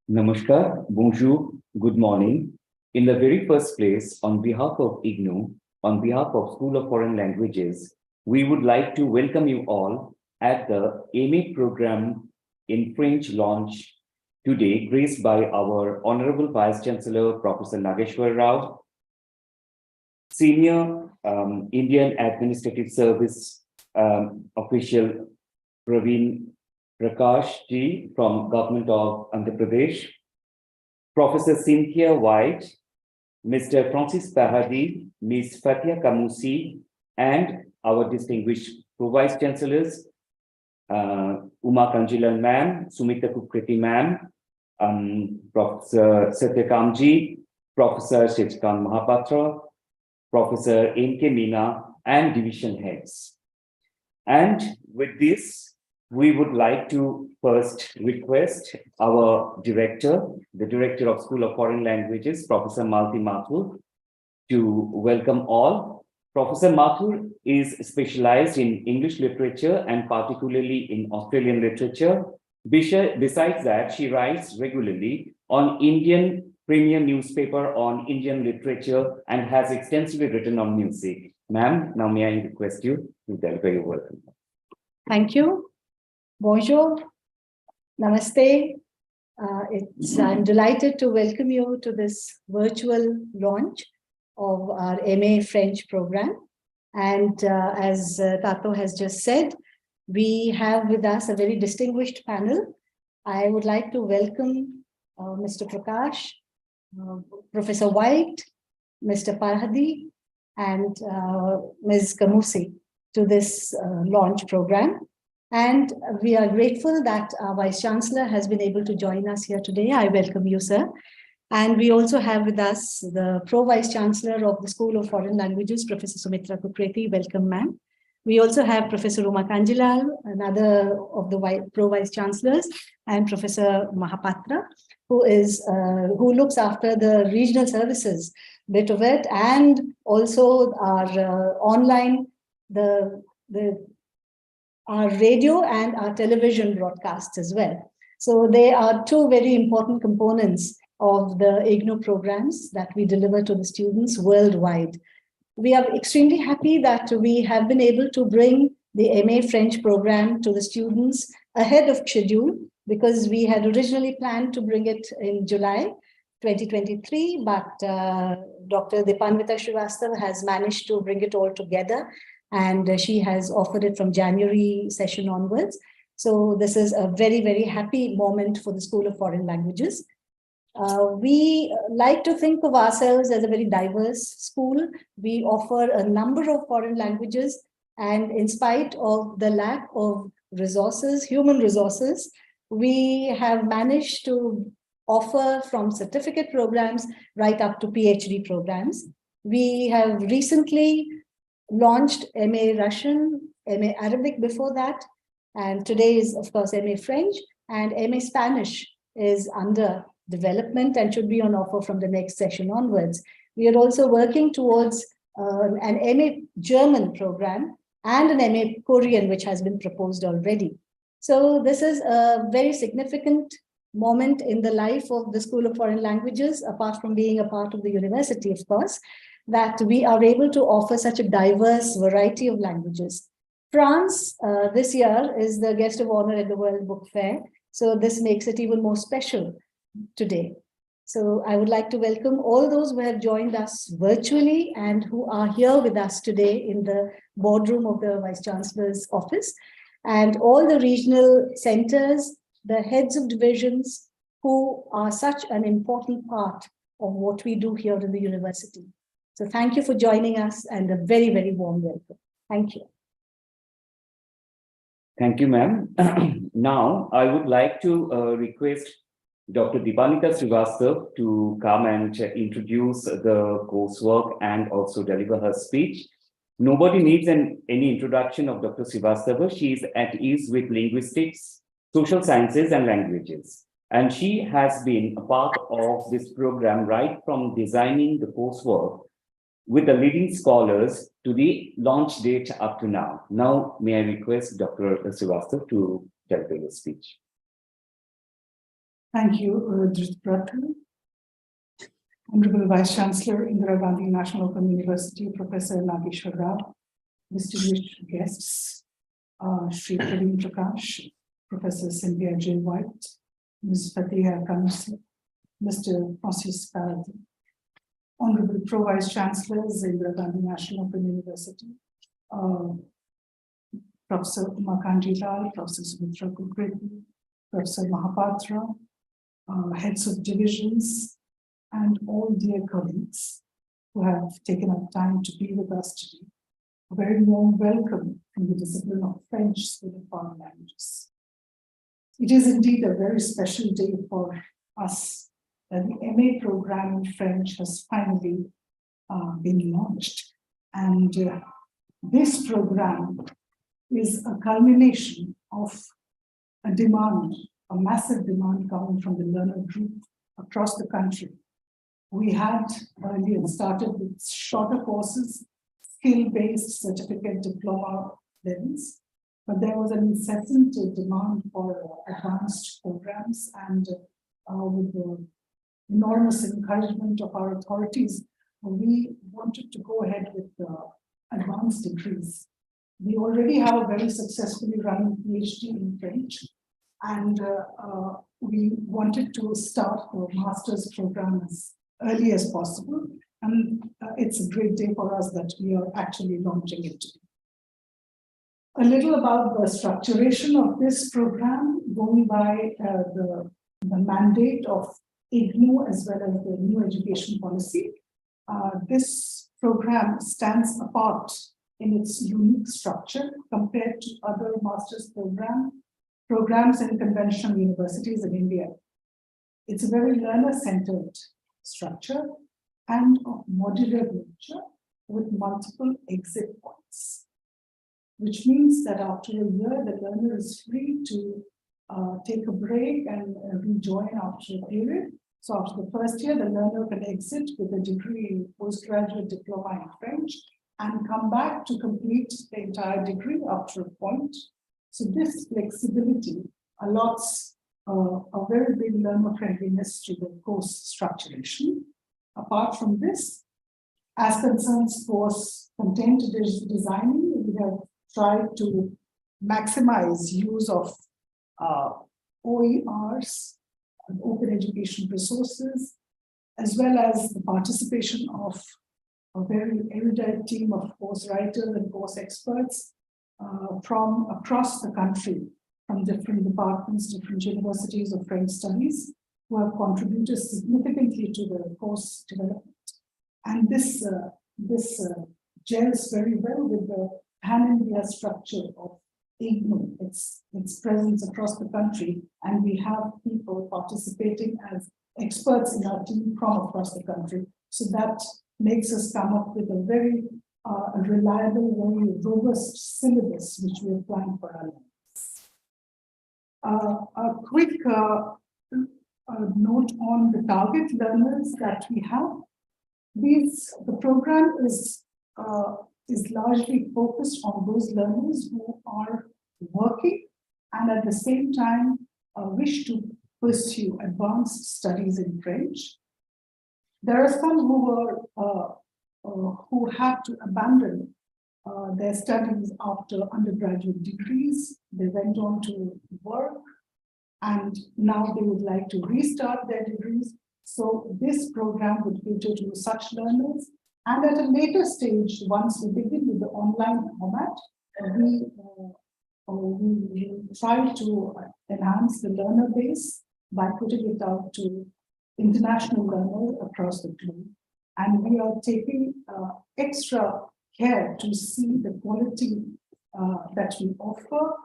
Namaskar, bonjour, good morning. In the very first place, on behalf of IGNOU, on behalf of School of Foreign Languages, we would like to welcome you all at the MA program in French launch today, graced by our Honorable Vice Chancellor, Professor Nageshwar Rao, Senior Indian Administrative Service official Praveen Prakash ji from Government of Andhra Pradesh, Professor Cynthia White, Mr. Francis Pahadi, Ms. Fatia Kamusi, and our distinguished Vice Chancellors, Uma Kanjilan ma'am, Sumita Kukriti ma'am, Professor Satyakamji, Professor Shivkant Mahapatra, Professor N.K. Meena, and division heads. And with this, we would like to first request our director, the director of School of Foreign Languages, Professor Malti Mathur, to welcome all. Professor Mathur is specialized in English literature and particularly in Australian literature. Besides that, she writes regularly on Indian premier newspaper on Indian literature and has extensively written on music. Ma'am, now may I request you to deliver your welcome. Thank you. Bonjour, namaste. I'm delighted to welcome you to this virtual launch of our MA French program. And as Tato has just said, we have with us a very distinguished panel. I would like to welcome Mr. Prakash, Professor White, Mr. Parhadi, and Ms. Kamusi to this launch program. And we are grateful that our Vice Chancellor has been able to join us here today. I welcome you, sir. And we also have with us the Pro-Vice Chancellor of the School of Foreign Languages, Professor Sumitra Kukreti. Welcome, ma'am. We also have Professor Uma Kanjilal, another of the Pro-Vice Chancellors, and Professor Mahapatra, who looks after the regional services bit of it, and also our online, our radio and our television broadcasts as well. So they are two very important components of the IGNOU programs that we deliver to the students worldwide. We are extremely happy that we have been able to bring the MA French program to the students ahead of schedule, because we had originally planned to bring it in July 2023, but Dr. Dipanvita Srivastava has managed to bring it all together, and she has offered it from January session onwards. So this is a very, very happy moment for the School of Foreign Languages. We like to think of ourselves as a very diverse school. We offer a number of foreign languages, and in spite of the lack of resources, human resources, we have managed to offer from certificate programs right up to PhD programs. We have recently launched MA Russian, MA Arabic before that, and today is, of course, MA French, and MA Spanish is under development and should be on offer from the next session onwards. We are also working towards an MA German program and an MA Korean, which has been proposed already. So this is a very significant moment in the life of the School of Foreign Languages, apart from being a part of the university, of course, that we are able to offer such a diverse variety of languages. France this year is the guest of honor at the World Book Fair, so this makes it even more special today. So I would like to welcome all those who have joined us virtually and who are here with us today in the boardroom of the Vice Chancellor's office, and all the regional centers, the heads of divisions who are such an important part of what we do here in the university. So thank you for joining us, and a very, very warm welcome. Thank you. Thank you, ma'am. Now, I would like to request Dr. Dipanvita Srivastava to come and introduce the coursework and also deliver her speech. Nobody needs any introduction of Dr. Srivastava. She is at ease with linguistics, social sciences, and languages. And she has been a part of this program right from designing the coursework with the leading scholars to the launch date up to now. Now, may I request Dr. Srivastava to deliver the speech. Thank you, Dhritabharati. Honorable Vice Chancellor, Indira Gandhi National Open University, Professor Nageshwar Rao, distinguished guests, Shri Praveen Prakash, Professor Cynthia J. White, Ms. Fatiha Kamsi, Mr. Francis Paradis, Honorable Pro Vice Chancellors, Indira Gandhi National Open University, Professor Umakanji Lal, Professor Sumitra Kukreti, Professor Mahapatra, heads of divisions, and all dear colleagues who have taken up time to be with us today. A very warm welcome from the discipline of French School of Foreign Languages. It is indeed a very special day for us that the MA program in French has finally been launched. And this program is a culmination of a demand, a massive demand coming from the learner group across the country. We had earlier started with shorter courses, skill-based certificate diploma levels, but there was an incessant demand for advanced programs, and with the enormous encouragement of our authorities, we wanted to go ahead with the advanced degrees. We already have a very successfully running PhD in French, and we wanted to start the master's program as early as possible. And it's a great day for us that we are actually launching it. A little about the structuration of this program, going by the mandate of IGNOU as well as the new education policy. This program stands apart in its unique structure compared to other master's programs in conventional universities in India. It's a very learner-centered structure and of modular nature with multiple exit points, which means that after a year, the learner is free to take a break and rejoin after a period. So after the first year, the learner can exit with a degree in postgraduate diploma in French and come back to complete the entire degree after a point. So this flexibility allots a very big learner friendliness to the course structuration. Apart from this, as concerns course content designing, we have tried to maximize use of OERs, open education resources, as well as the participation of a very erudite team of course writers and course experts from across the country, from different departments, different universities of French studies, who have contributed significantly to the course development. And this gels very well with the pan-India structure of IGNOU, its presence across the country, and we have people participating as experts in our team from across the country. So that makes us come up with a very reliable, very robust syllabus, which we have planned for our learners. A quick note on the target learners that we have. The program is largely focused on those learners who are working and at the same time wish to pursue advanced studies in French. There are some who have to abandon their studies after undergraduate degrees. They went on to work and now they would like to restart their degrees. So this program would cater to such learners. And at a later stage, once we begin with the online format, we try to enhance the learner base by putting it out to international learners across the globe. And we are taking extra care to see the quality that we offer.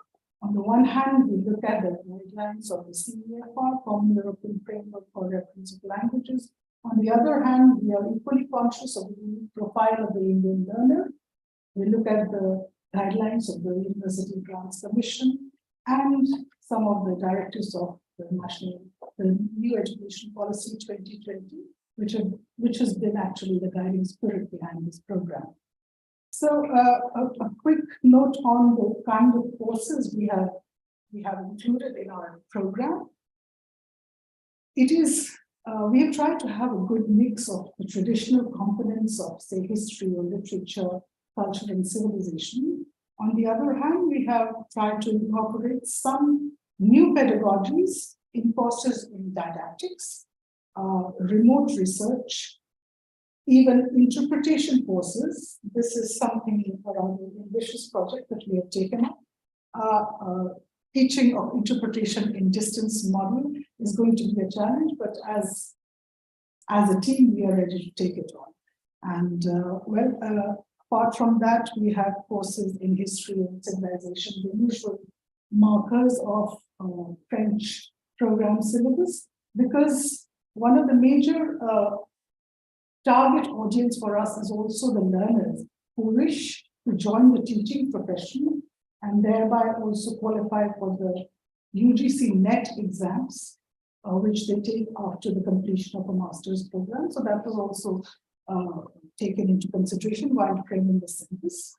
On the one hand, we look at the guidelines of the CEFR, Common European Framework for Reference of Languages. On the other hand, we are equally conscious of the unique profile of the Indian learner. We look at the guidelines of the University Grants Commission and some of the directives of the New Education Policy 2020, which has been actually the guiding spirit behind this program. So a quick note on the kind of courses we have included in our program. It is, we have tried to have a good mix of the traditional components of, say, history or literature, culture, and civilization. On the other hand, we have tried to incorporate some new pedagogies in courses in didactics, remote research, even interpretation courses. This is something around an ambitious project that we have taken up. Teaching of interpretation in distance model is going to be a challenge, but as a team, we are ready to take it on. And apart from that, we have courses in history and civilization, the usual markers of French program syllabus, because one of the major target audience for us is also the learners who wish to join the teaching profession and thereby also qualify for the UGC NET exams, which they take after the completion of a master's program. So that was also taken into consideration while framing the syllabus.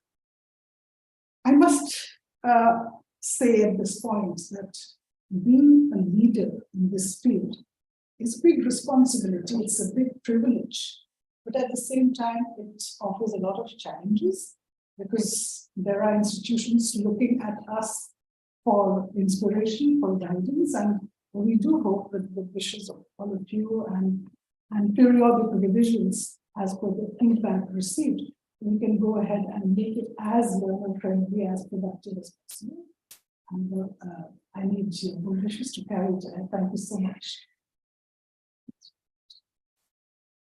I must say at this point that being a leader in this field is a big responsibility, it's a big privilege, but at the same time, it offers a lot of challenges because there are institutions looking at us for inspiration, for guidance, and we do hope that the wishes of all of you and periodic revisions as per the feedback received, we can go ahead and make it as learner-friendly, as productive as possible. And I need your wishes to carry it. Thank you so much.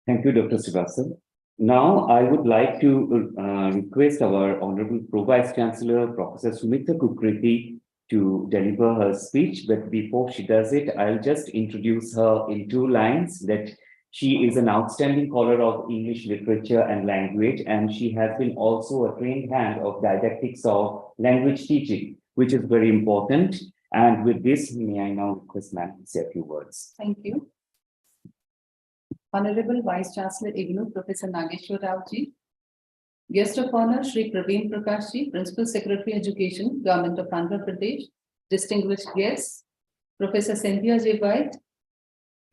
Thank you, Dr. Srivastava. Now, I would like to request our Honorable Pro-Vice Chancellor, Professor Sumitra Kukriti, to deliver her speech. But before she does it, I'll just introduce her in 2 lines that she is an outstanding scholar of English literature and language, and she has been also a trained hand of didactics of language teaching, which is very important. And with this, may I now request ma'am to say a few words. Thank you. Honorable Vice Chancellor IGNOU, Professor Nageshwar Rao ji. Guest of honor, Shri Praveen Prakash ji, Principal Secretary Education, Government of Andhra Pradesh. Distinguished guests, Professor Cynthia J. White,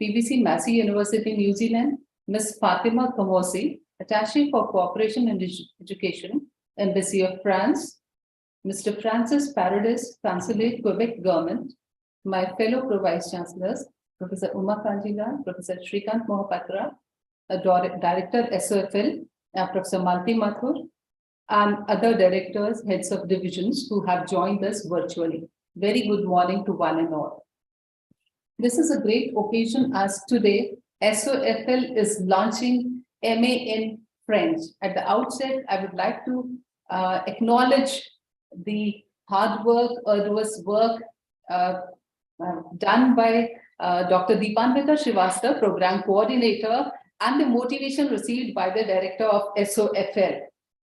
PBC Massey University, New Zealand, Ms. Fatima Kamosi, Attaché for Cooperation and Education, Embassy of France, Mr. Francis Paradis, Consulate, Quebec Government, my fellow Pro-Vice Chancellors, Professor Uma Kanjilal, Professor Shrikant Mohapatra, Director SOFL, Professor Malti Mathur, and other directors, heads of divisions who have joined us virtually. Very good morning to one and all. This is a great occasion as today SOFL is launching MA in French. At the outset, I would like to acknowledge the hard work, arduous work done by Dr. Deepamrita Srivastava, Program Coordinator, and the motivation received by the Director of SOFL.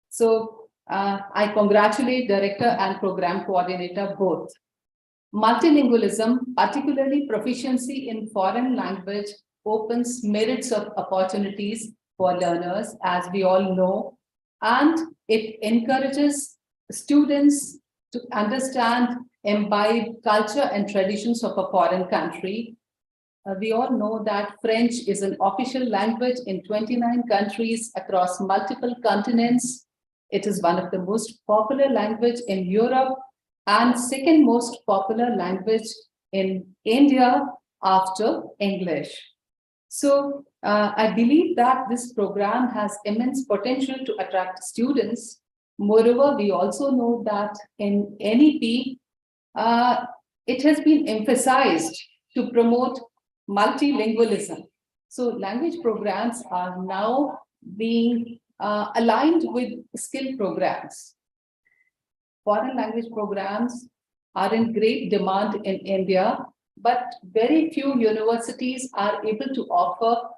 So I congratulate Director and Program Coordinator both. Multilingualism, particularly proficiency in foreign language, opens merits of opportunities for learners, as we all know, and it encourages students to understand, imbibe culture and traditions of a foreign country. We all know that French is an official language in 29 countries across multiple continents. It is one of the most popular language in Europe and second most popular language in India after English. So I believe that this program has immense potential to attract students. Moreover, we also know that in NEP, it has been emphasized to promote multilingualism. So language programs are now being aligned with skill programs. Foreign language programs are in great demand in India, but very few universities are able to offer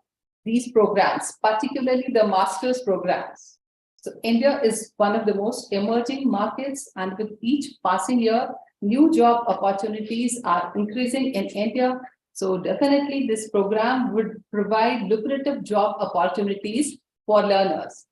these programs, particularly the master's programs. So India is one of the most emerging markets, and with each passing year, new job opportunities are increasing in India. So definitely this program would provide lucrative job opportunities for learners.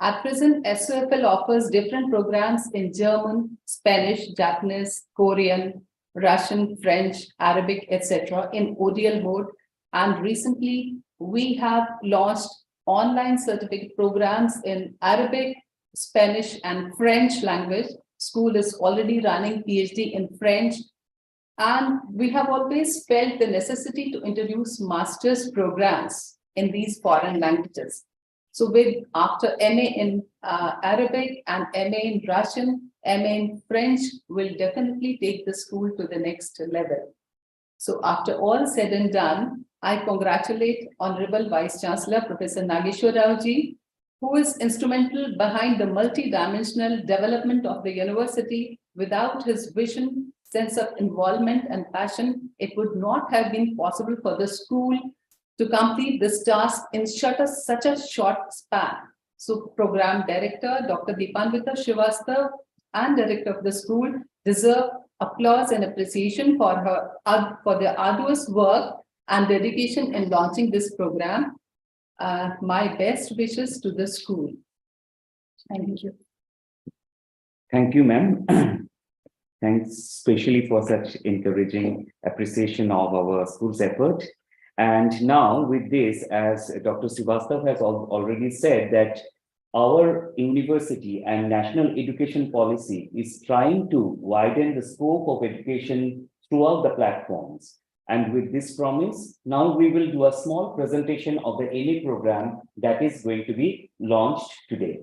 At present, SOFL offers different programs in German, Spanish, Japanese, Korean, Russian, French, Arabic, etc. in ODL mode. And recently, we have launched online certificate programs in Arabic, Spanish, and French language. School is already running PhD in French. And we have always felt the necessity to introduce master's programs in these foreign languages. So after MA in Arabic and MA in Russian, MA in French will definitely take the school to the next level. So after all said and done, I congratulate Honorable Vice Chancellor, Professor Nageshwar Rao ji, who is instrumental behind the multi-dimensional development of the university. Without his vision, sense of involvement and passion, it would not have been possible for the school to complete this task in such a short span. So Program Director, Dr. Deepanvita Srivastava, and Director of the school deserve applause and appreciation for their arduous work and dedication in launching this program. My best wishes to the school. Thank you. Thank you, ma'am. Thanks especially for such encouraging appreciation of our school's effort. And now with this, as Dr. Srivastava has already said, that our university and national education policy is trying to widen the scope of education throughout the platforms. And with this promise, now we will do a small presentation of the MA program that is going to be launched today.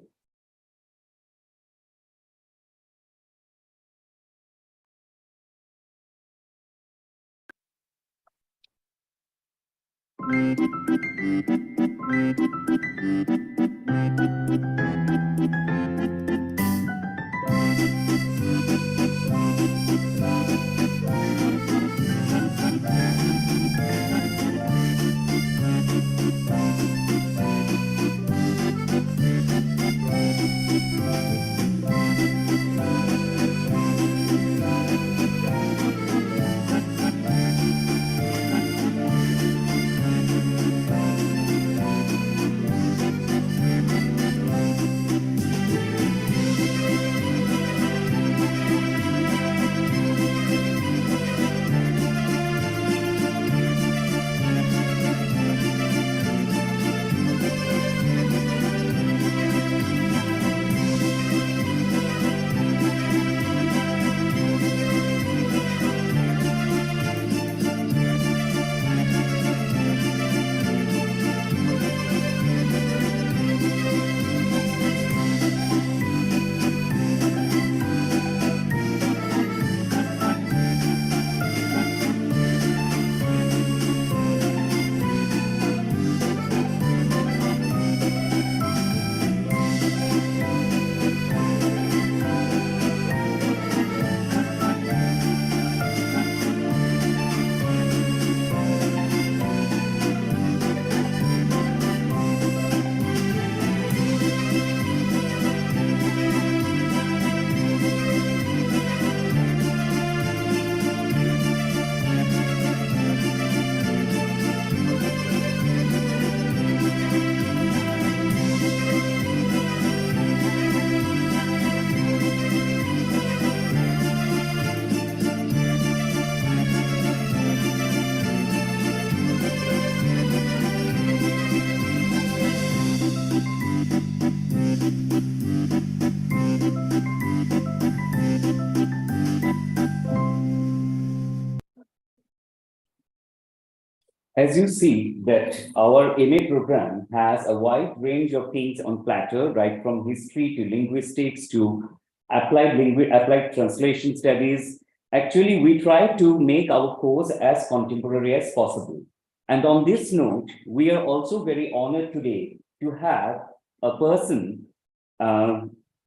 As you see that our MA program has a wide range of things on platter, right from history to linguistics to applied translation studies. Actually, we try to make our course as contemporary as possible. And on this note, we are also very honored today to have a person,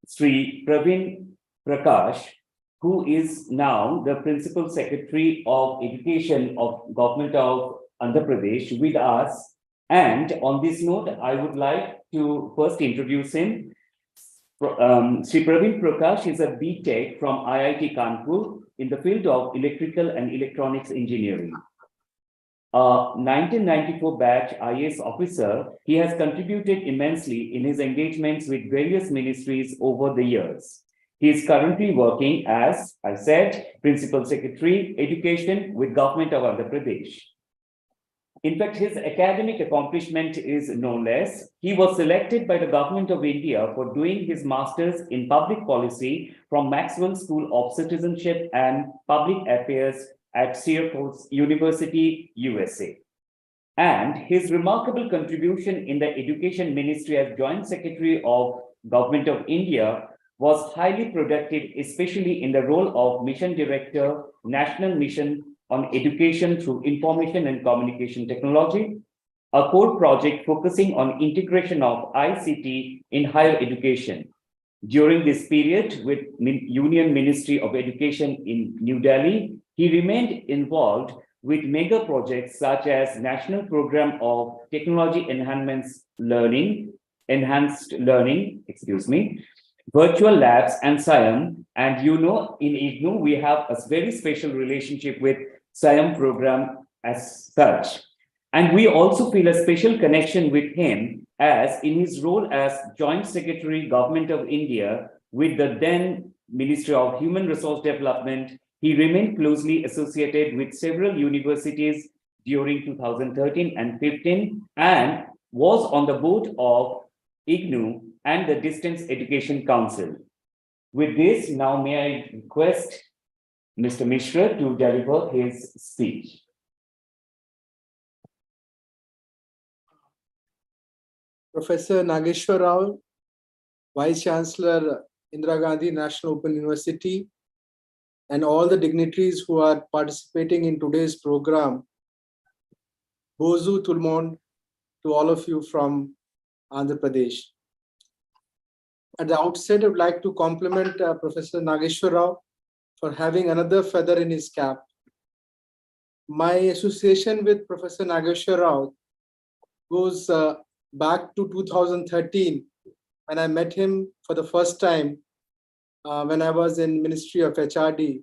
Sri Praveen Prakash, who is now the Principal Secretary of Education of Government of Andhra Pradesh with us. And on this note, I would like to first introduce him. Sri Praveen Prakash is a BTech from IIT Kanpur in the field of electrical and electronics engineering. A 1994 batch IAS officer, he has contributed immensely in his engagements with various ministries over the years. He is currently working as, I said, Principal Secretary, Education with Government of Andhra Pradesh. In fact, his academic accomplishment is no less. He was selected by the Government of India for doing his Masters in Public Policy from Maxwell School of Citizenship and Public Affairs at Syracuse University, USA. And his remarkable contribution in the Education Ministry as Joint Secretary of Government of India was highly productive, especially in the role of Mission Director, National Mission on Education through Information and Communication Technology, a core project focusing on integration of ICT in higher education. During this period with Union Ministry of Education in New Delhi, he remained involved with mega projects such as National Program of Technology Enhanced Learning, Virtual Labs and SIAM. And you know, in IGNOU, we have a very special relationship with SIAM program as such. And we also feel a special connection with him as in his role as Joint Secretary, Government of India with the then Ministry of Human Resource Development. He remained closely associated with several universities during 2013 and 15 and was on the board of IGNOU and the Distance Education Council. With this, now may I request Mr. Mishra to deliver his speech. Professor Nageshwar Rao, Vice Chancellor Indira Gandhi National Open University, and all the dignitaries who are participating in today's program. Bonjour tout le monde to all of you from Andhra Pradesh. At the outset, I would like to compliment Professor Nageshwar Rao for having another feather in his cap. My association with Professor Nageshwar Rao goes back to 2013 when I met him for the first time when I was in Ministry of HRD.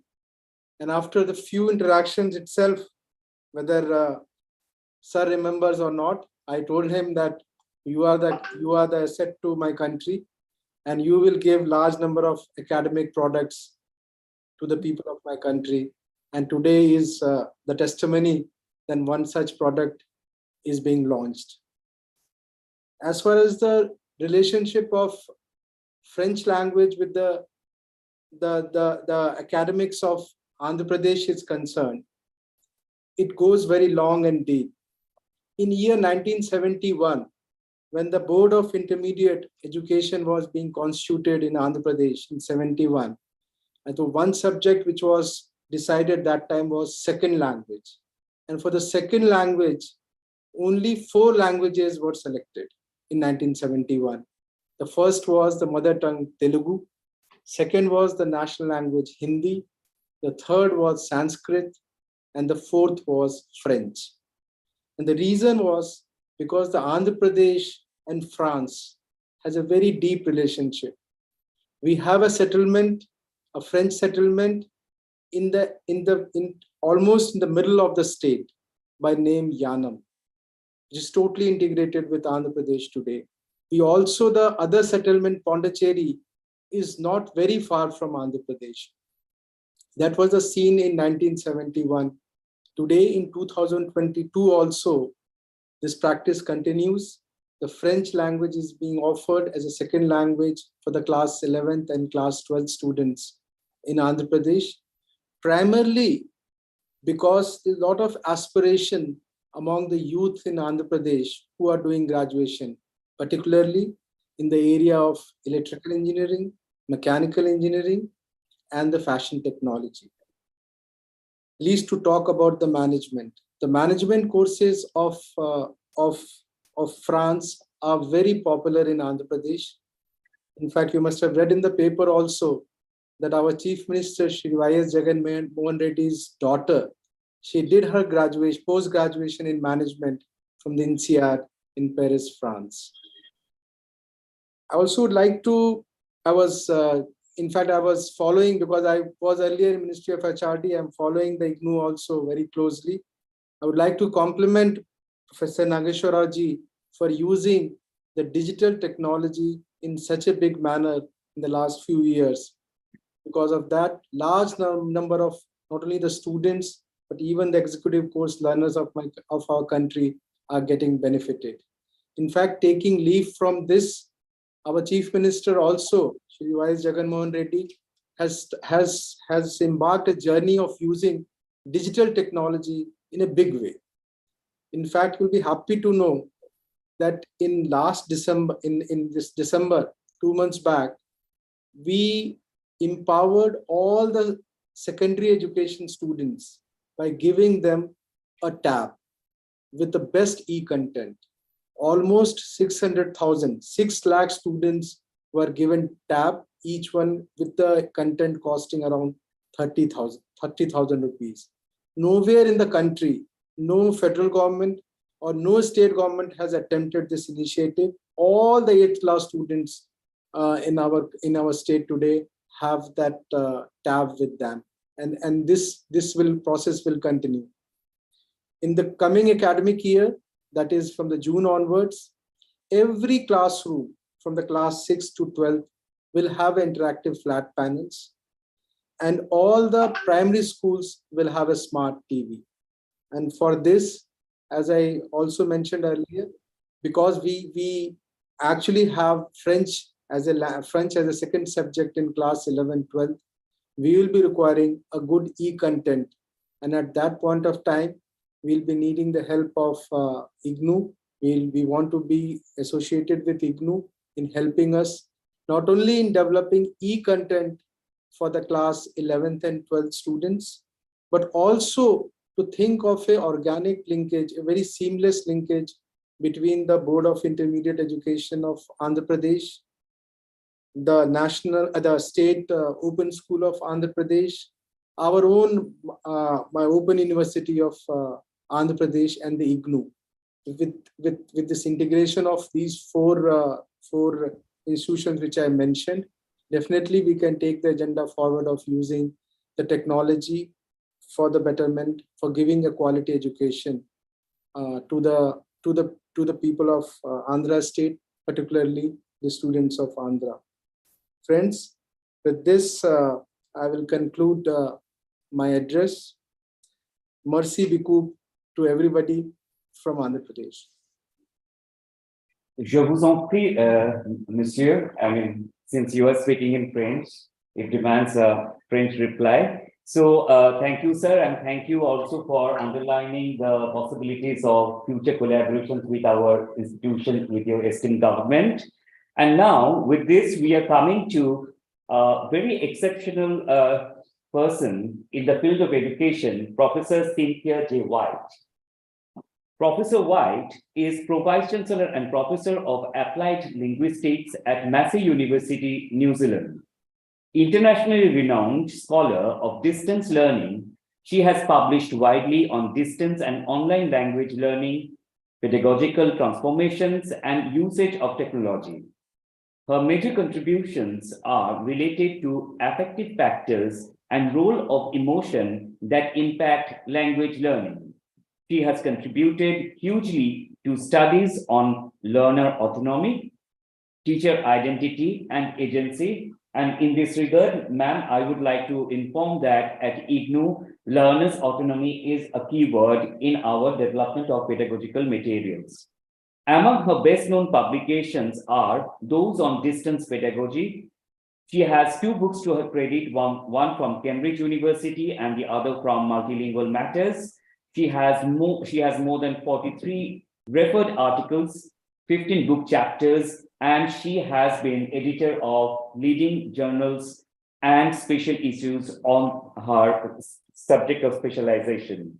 And after the few interactions itself, whether sir remembers or not, I told him that you are the asset to my country and you will give large number of academic products to the people of my country. And today is the testimony that one such product is being launched. As far as the relationship of French language with the academics of Andhra Pradesh is concerned, it goes very long and deep. In year 1971, when the Board of Intermediate Education was being constituted in Andhra Pradesh in 71, and the one subject which was decided that time was second language. And for the second language, only 4 languages were selected in 1971. The first was the mother tongue Telugu, second was the national language Hindi, the third was Sanskrit, and the fourth was French. And the reason was because the Andhra Pradesh and France has a very deep relationship. We have a settlement, a French settlement almost in the middle of the state by name Yanam, which is totally integrated with Andhra Pradesh today. We also, the other settlement, Pondicherry, is not very far from Andhra Pradesh. That was the scene in 1971. Today in 2022 also, this practice continues. The French language is being offered as a second language for the class 11th and class 12th students in Andhra Pradesh, primarily because there's a lot of aspiration among the youth in Andhra Pradesh who are doing graduation, particularly in the area of electrical engineering, mechanical engineering, and the fashion technology. Least to talk about the management. The management courses of France are very popular in Andhra Pradesh. In fact, you must have read in the paper also that our Chief Minister, Shri Y.S. Jagan Mohan Reddy's daughter, she did her graduation, post-graduation in management from the INSEAD in Paris, France. I also would like to in fact, I was following, because I was earlier in Ministry of HRD, I'm following the IGNOU also very closely. I would like to compliment Professor Nageshwar Rao ji for using the digital technology in such a big manner in the last few years. Because of that, large number of not only the students, but even the executive course learners of our country are getting benefited. In fact, taking leave from this, our Chief Minister also, Shri Y.S. Jagan Mohan Reddy, has embarked a journey of using digital technology in a big way. In fact, you'll be happy to know that in last December, in this December, 2 months back, we empowered all the secondary education students by giving them a tab with the best e-content. Almost 600,000, 6 lakh students were given tab, each one with the content costing around 30,000 rupees. Nowhere in the country, no federal government or no state government has attempted this initiative. All the 8th class students in our state today have that tab with them, and this process will continue. In the coming academic year, that is from the June onwards, every classroom from the class 6 to 12 will have interactive flat panels, and all the primary schools will have a smart TV. And for this, as I also mentioned earlier, because we actually have French as a second subject in class 11, 12, we will be requiring a good e-content. And at that point of time, we'll be needing the help of IGNOU. We want to be associated with IGNOU in helping us, not only in developing e-content for the class 11th and 12th students, but also to think of an organic linkage, a very seamless linkage between the Board of Intermediate Education of Andhra Pradesh, the State Open School of Andhra Pradesh, our own, my Open University of Andhra Pradesh, and the IGNOU. With this integration of these four institutions which I mentioned, definitely we can take the agenda forward of using the technology for the betterment, for giving a quality education to the people of Andhra state, particularly the students of Andhra. Friends, with this, I will conclude my address. Merci beaucoup to everybody from Andhra Pradesh. Je vous en prie, monsieur. I mean, since you are speaking in French, it demands a French reply. So thank you, sir, and thank you also for underlining the possibilities of future collaborations with our institution, with your esteemed government. And now, with this, we are coming to a very exceptional person in the field of education, Professor Cynthia J. White. Professor White is Pro-Vice Chancellor and Professor of Applied Linguistics at Massey University, New Zealand. Internationally renowned scholar of distance learning, she has published widely on distance and online language learning, pedagogical transformations, and usage of technology. Her major contributions are related to affective factors and role of emotion that impact language learning. She has contributed hugely to studies on learner autonomy, teacher identity, and agency. And in this regard, ma'am, I would like to inform that at IGNOU, learner's autonomy is a key word in our development of pedagogical materials. Among her best-known publications are those on distance pedagogy. She has 2 books to her credit, one from Cambridge University and the other from Multilingual Matters. She has more than 43 referred articles, 15 book chapters, and she has been editor of leading journals and special issues on her subject of specialization.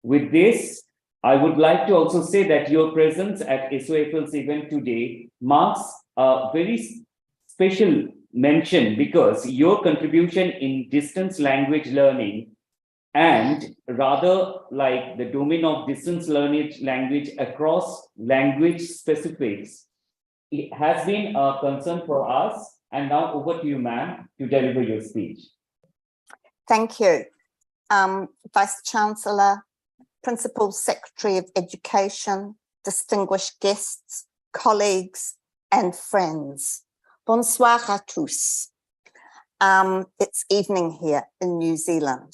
With this, I would like to also say that your presence at SOFL's event today marks a very special mention because your contribution in distance language learning and rather like the domain of distance language across language specifics, it has been a concern for us And now over to you, ma'am, to deliver your speech. Thank you. Vice Chancellor, Principal Secretary of Education, distinguished guests, colleagues, and friends. Bonsoir à tous. It's evening here in New Zealand.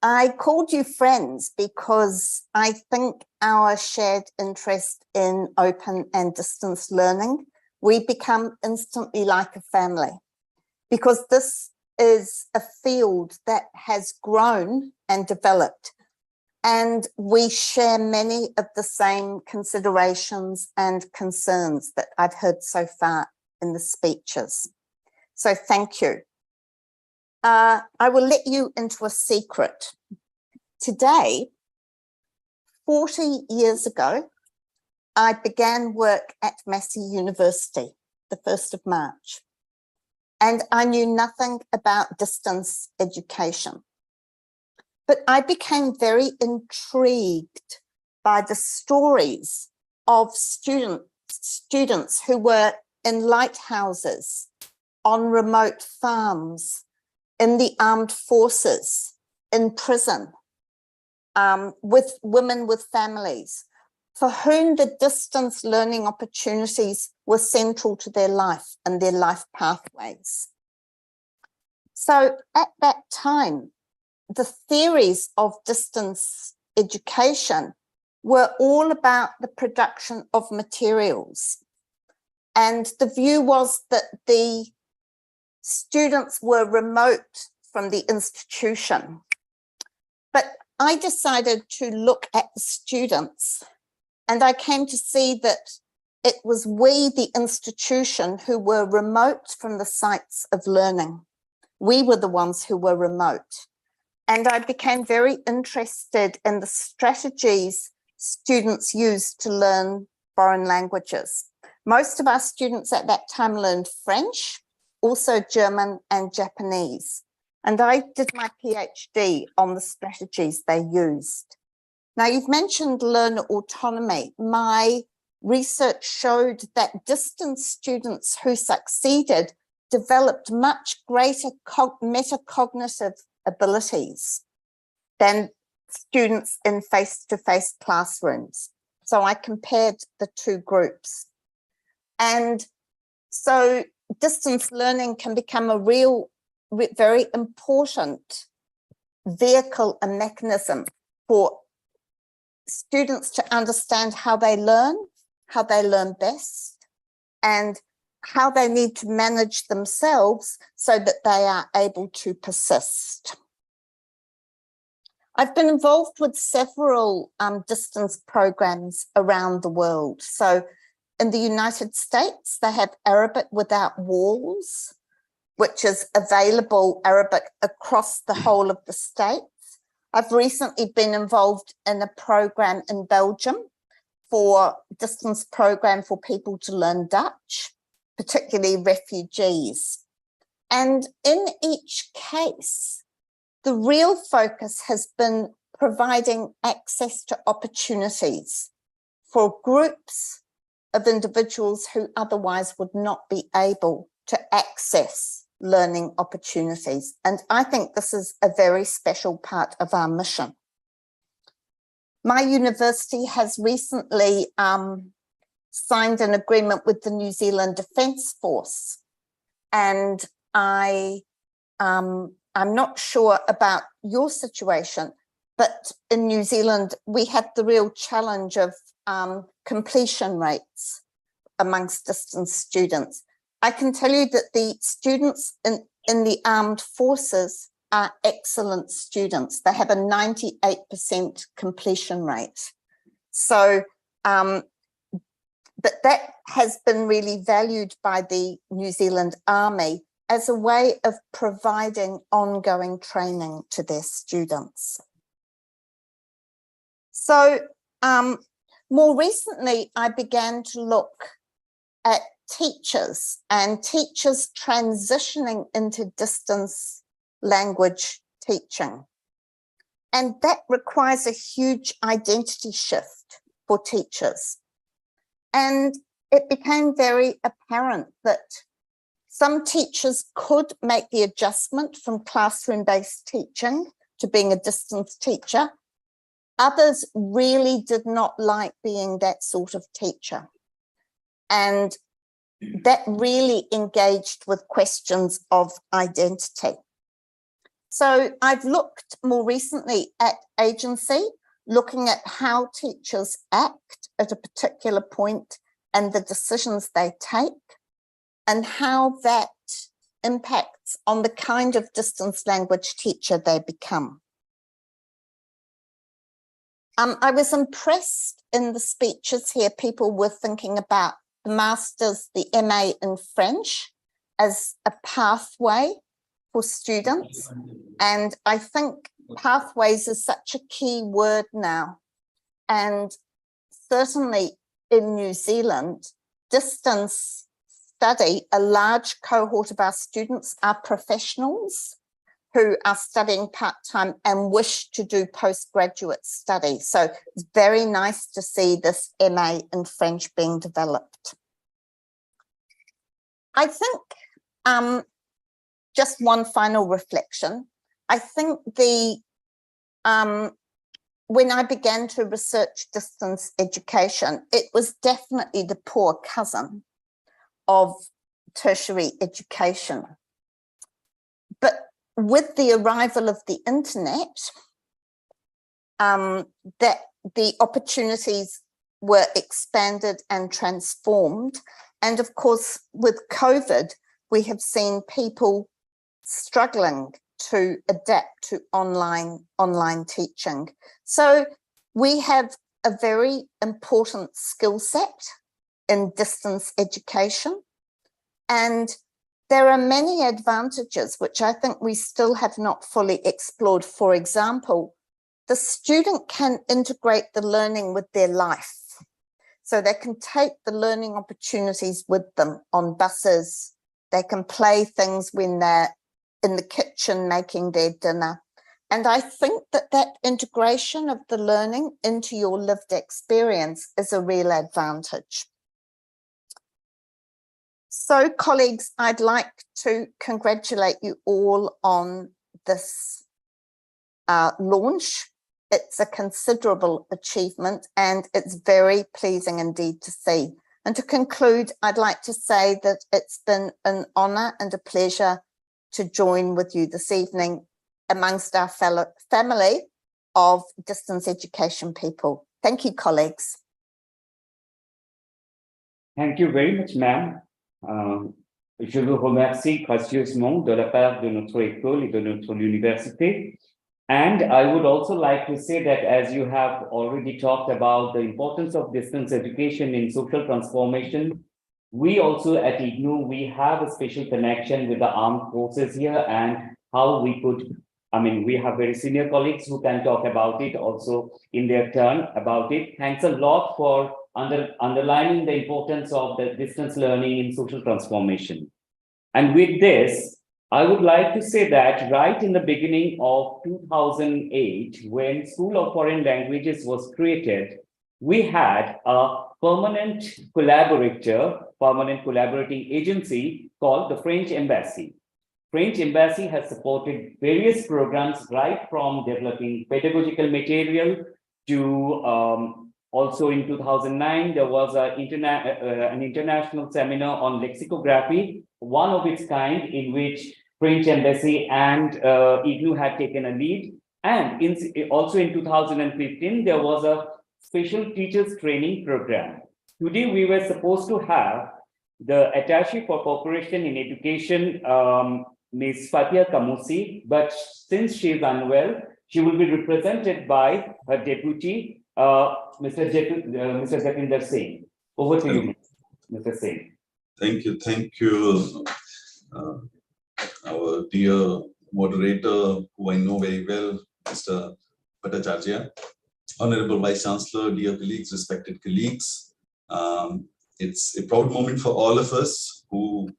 I called you friends because I think our shared interest in open and distance learning, we become instantly like a family, because this is a field that has grown and developed, and we share many of the same considerations and concerns that I've heard so far in the speeches. So thank you. I will let you into a secret. Today, 40 years ago, I began work at Massey University, the 1st of March, and I knew nothing about distance education. But I became very intrigued by the stories of students who were in lighthouses, on remote farms, in the armed forces, in prison, with women with families, for whom the distance learning opportunities were central to their life and their life pathways. So at that time, the theories of distance education were all about the production of materials. And the view was that the students were remote from the institution. But I decided to look at the students, and I came to see that it was we, the institution, who were remote from the sites of learning. We were the ones who were remote. And I became very interested in the strategies students used to learn foreign languages. Most of our students at that time learned French, also German and Japanese. And I did my PhD on the strategies they used. Now, you've mentioned learner autonomy. My research showed that distance students who succeeded developed much greater metacognitive abilities than students in face-to-face classrooms. So I compared the two groups. And so distance learning can become a very important vehicle and mechanism for students to understand how they learn best, and how they need to manage themselves so that they are able to persist. I've been involved with several distance programs around the world. So in the United States, they have Arabic Without Walls, which is available Arabic across the whole of the States. I've recently been involved in a program in Belgium for distance program for people to learn Dutch, particularly refugees. And in each case, the real focus has been providing access to opportunities for groups of individuals who otherwise would not be able to access learning opportunities. And I think this is a very special part of our mission. My university has recently signed an agreement with the New Zealand Defence Force. And I'm not sure about your situation, but in New Zealand, we have the real challenge of completion rates amongst distance students. I can tell you that the students in the armed forces are excellent students. They have a 98% completion rate. So, but that has been really valued by the New Zealand Army as a way of providing ongoing training to their students. So more recently, I began to look at teachers and teachers transitioning into distance language teaching. And that requires a huge identity shift for teachers. And it became very apparent that Some teachers could make the adjustment from classroom-based teaching to being a distance teacher. Others really did not like being that sort of teacher. And that really engaged with questions of identity. So I've looked more recently at agency, looking at how teachers act at a particular point and the decisions they take, and how that impacts on the kind of distance language teacher they become. I was impressed in the speeches here, people were thinking about the Masters, the MA in French as a pathway for students. And I think pathways is such a key word now. And certainly in New Zealand, distance study, a large cohort of our students are professionals who are studying part-time and wish to do postgraduate study. So it's very nice to see this MA in French being developed. I think just one final reflection. I think when I began to research distance education, it was definitely the poor cousin of tertiary education. But with the arrival of the internet, that the opportunities were expanded and transformed. And of course, with COVID, we have seen people struggling to adapt to online teaching. So we have a very important skill set in distance education. And there are many advantages which I think we still have not fully explored. For example, the student can integrate the learning with their life. So they can take the learning opportunities with them on buses. They can play things when they're in the kitchen making their dinner. And I think that that integration of the learning into your lived experience is a real advantage. So, colleagues, I'd like to congratulate you all on this launch. It's a considerable achievement and it's very pleasing indeed to see. And to conclude, I'd like to say that it's been an honour and a pleasure to join with you this evening amongst our family of distance education people. Thank you, colleagues. Thank you very much, ma'am. Je vous remercie gracieusement de la part de notre école et de notre université. And I would also like to say that as you have already talked about the importance of distance education in social transformation, we also at IGNOU, we have a special connection with the armed forces here and how we could, we have very senior colleagues who can talk about it also in their turn about it. Thanks a lot for underlining the importance of the distance learning in social transformation. And with this, I would like to say that right in the beginning of 2008, when School of Foreign Languages was created, we had a permanent collaborating agency called the French Embassy. French Embassy has supported various programs right from developing pedagogical material to also in 2009, there was an international seminar on lexicography, one of its kind in which French Embassy and IGNOU had taken a lead. And also in 2015, there was a special teachers training program. Today, we were supposed to have the Attaché for Cooperation in Education, Ms. Fatia Kamusi, but since she is unwell, she will be represented by her deputy, Mr. Jatinder Singh. Over to you, Mr. Singh. Thank you. Our dear moderator, who I know very well, Mr. Bhattacharya, Honorable Vice Chancellor, dear colleagues, respected colleagues. It's a proud moment for all of us who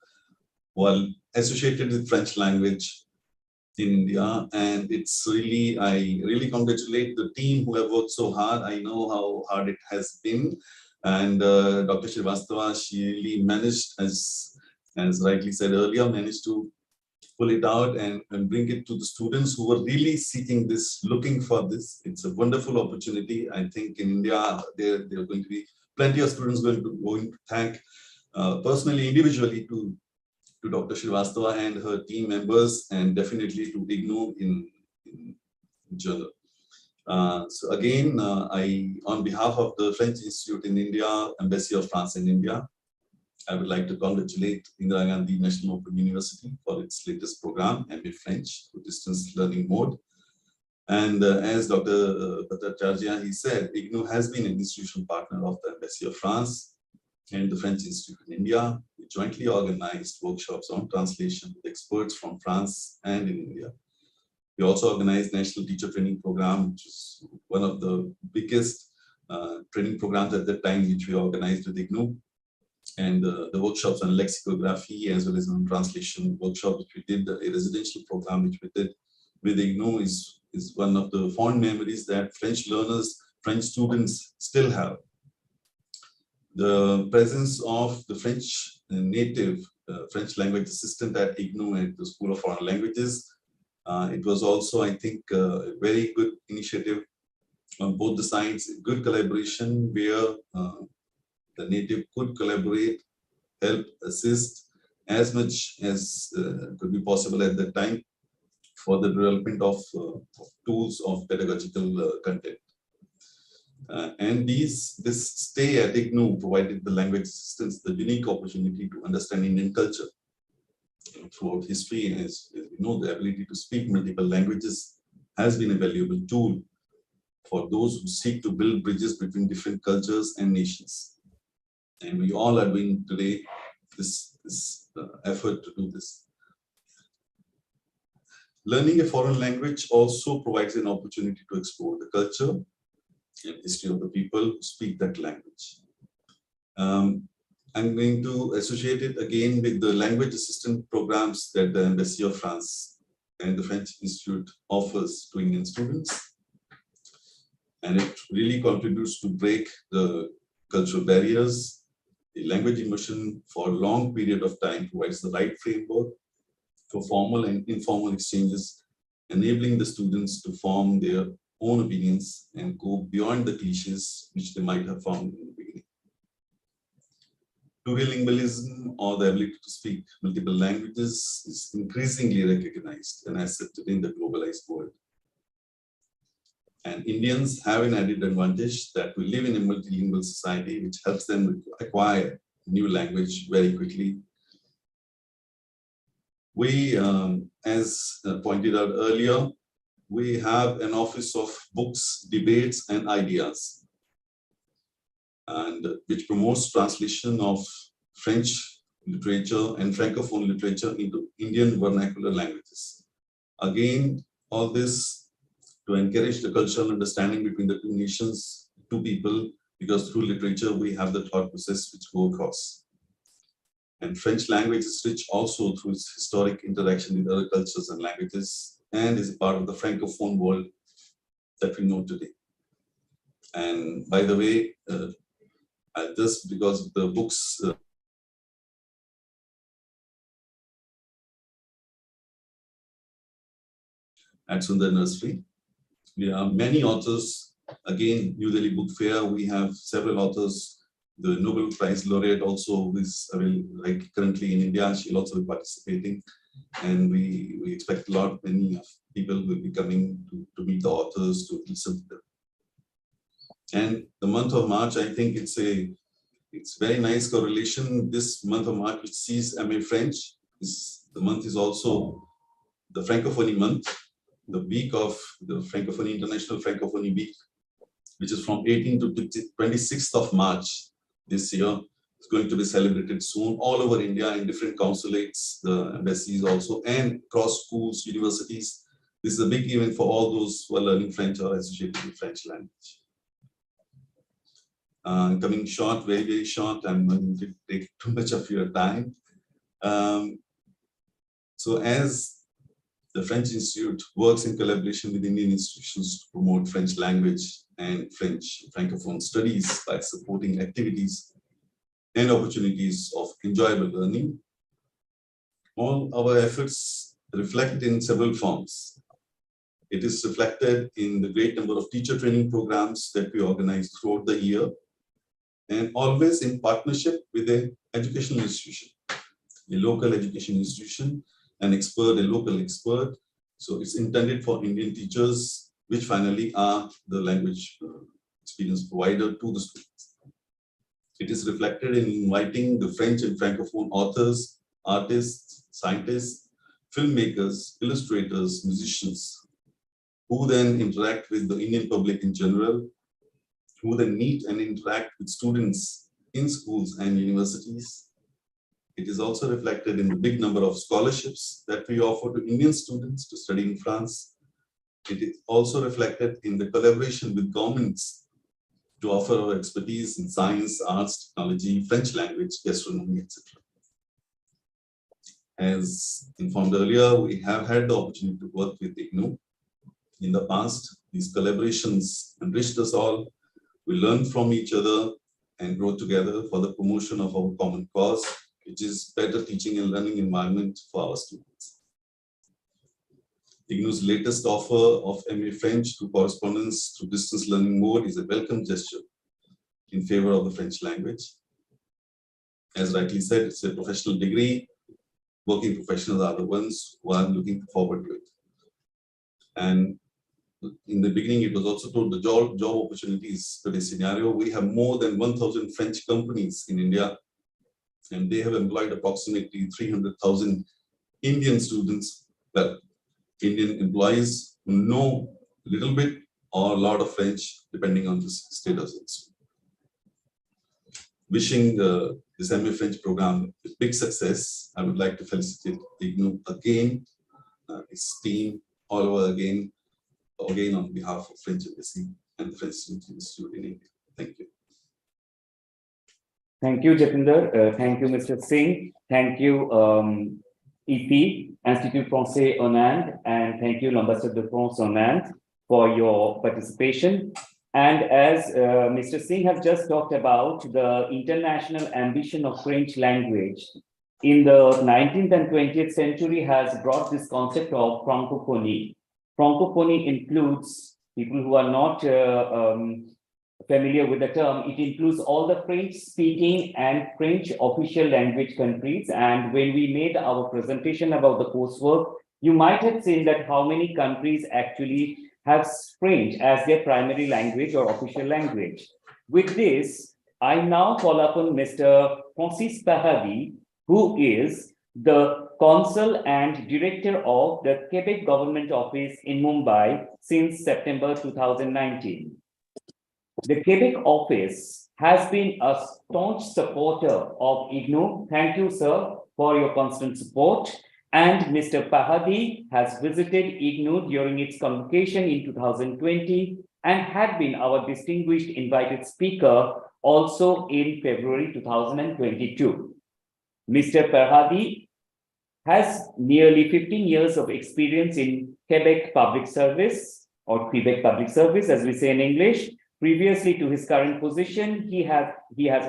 are associated with French language in India, and it's really, I really congratulate the team who have worked so hard. I know how hard it has been, and Dr. Srivastava, she really managed as as rightly said earlier, managed to pull it out and bring it to the students who were really seeking this, looking for this. It's a wonderful opportunity. I think in India, there are going to be plenty of students going to thank personally, individually to Dr. Srivastava and her team members, and definitely to IGNOU in general. So again, on behalf of the French Institute in India, Embassy of France in India, I would like to congratulate Indira Gandhi National Open University for its latest program, MA French, to distance learning mode. And as Dr. Bhattacharya, he said, IGNOU has been an institutional partner of the Embassy of France and the French Institute in India. We jointly organized workshops on translation with experts from France and in India. We also organized National Teacher Training Program, which is one of the biggest training programs at that time, which we organized with IGNOU. And the workshops on lexicography as well as on translation workshop, which we did, a residential program which we did with IGNOU is one of the fond memories that French learners, French students still have. The presence of the French native French language assistant at IGNOU at the School of Foreign Languages, it was also, I think, a very good initiative on both the sides, good collaboration where the native could collaborate, help, assist as much as could be possible at that time for the development of tools of pedagogical content. And this stay at IGNOU provided the language assistants the unique opportunity to understand Indian culture. Throughout history, as we know, the ability to speak multiple languages has been a valuable tool for those who seek to build bridges between different cultures and nations. And we all are doing today this effort to do this. Learning a foreign language also provides an opportunity to explore the culture and history of the people who speak that language. I'm going to associate it again with the language assistant programs that the Embassy of France and the French Institute offers to Indian students. And it really contributes to break the cultural barriers. The language immersion for a long period of time provides the right framework for formal and informal exchanges, enabling the students to form their own opinions and go beyond the cliches which they might have found in the beginning. Plurilingualism, or the ability to speak multiple languages, is increasingly recognized and accepted in the globalized world. And Indians have an added advantage that we live in a multilingual society, which helps them acquire new language very quickly. We, as pointed out earlier, we have an office of books, debates, and ideas, and which promotes translation of French literature and Francophone literature into Indian vernacular languages. Again, all this to encourage the cultural understanding between the two nations, two people, because through literature we have the thought process which go across. And French language is rich also through its historic interaction with other cultures and languages, and is a part of the Francophone world that we know today. And by the way, just because of the books at Sundar Nursery, we have many authors. Again, New Delhi Book Fair, we have several authors. The Nobel Prize laureate also is currently in India. She'll also be participating. And we expect many people will be coming to meet the authors, to listen to them. And the month of March, I think it's very nice correlation. This month of March, which sees MA French, the month is also the Francophonie month, the week of the Francophonie, International Francophonie Week, which is from 18th to 26th of March this year. It's going to be celebrated soon all over India in different consulates, the embassies also, and across schools, universities. This is a big event for all those who are learning French or associated with French language. Coming short, very, very short, I'm not going to take too much of your time. So as the French Institute works in collaboration with Indian institutions to promote French language and French Francophone studies by supporting activities and opportunities of enjoyable learning, All our efforts reflect in several forms. It is reflected in the great number of teacher training programs that we organize throughout the year, and always in partnership with an educational institution, a local education institution, an expert, a local expert. So it's intended for Indian teachers, which finally are the language experience provider to the students. It is reflected in inviting the French and Francophone authors, artists, scientists, filmmakers, illustrators, musicians, who then interact with the Indian public in general, who then meet and interact with students in schools and universities. It is also reflected in the big number of scholarships that we offer to Indian students to study in France. It is also reflected in the collaboration with governments to offer our expertise in science, arts, technology, French language, gastronomy, etc. As informed earlier, we have had the opportunity to work with IGNOU. In the past, these collaborations enriched us all. We learned from each other and grow together for the promotion of our common cause, which is better teaching and learning environment for our students. IGNOU's latest offer of MA French to correspondence through distance learning mode is a welcome gesture in favor of the French language. As rightly said, it's a professional degree. Working professionals are the ones who are looking forward to it. And in the beginning, it was also told the job opportunities for this scenario. We have more than 1,000 French companies in India, and they have employed approximately 300,000 Indian students, well, Indian employees who know a little bit or a lot of French, depending on the status. Wishing this MA French program a big success. I would like to felicitate IGNOU again, its team, all over again on behalf of French Embassy and the French Student Institute in India. Thank you. Thank you, Jatinder. Thank you, Mr. Singh. Thank you, EP, Institut Français Hollande, and thank you, l'Ambassade de France Hollande, for your participation. And as Mr. Singh has just talked about the international ambition of French language in the 19th and 20th century has brought this concept of Francophonie. Francophonie includes people who are not familiar with the term. It includes all the French-speaking and French official language countries. And when we made our presentation about the coursework, you might have seen that how many countries actually have French as their primary language or official language. With this, I now call upon Mr. Francis Paradis, who is the Consul and Director of the Quebec Government Office in Mumbai since September 2019. The Quebec office has been a staunch supporter of IGNOU. Thank you, sir, for your constant support. And Mr. Paradis has visited IGNOU during its convocation in 2020 and had been our distinguished invited speaker also in February 2022. Mr. Paradis has nearly 15 years of experience in Quebec Public Service, or Quebec Public Service, as we say in English. Previously to his current position, he has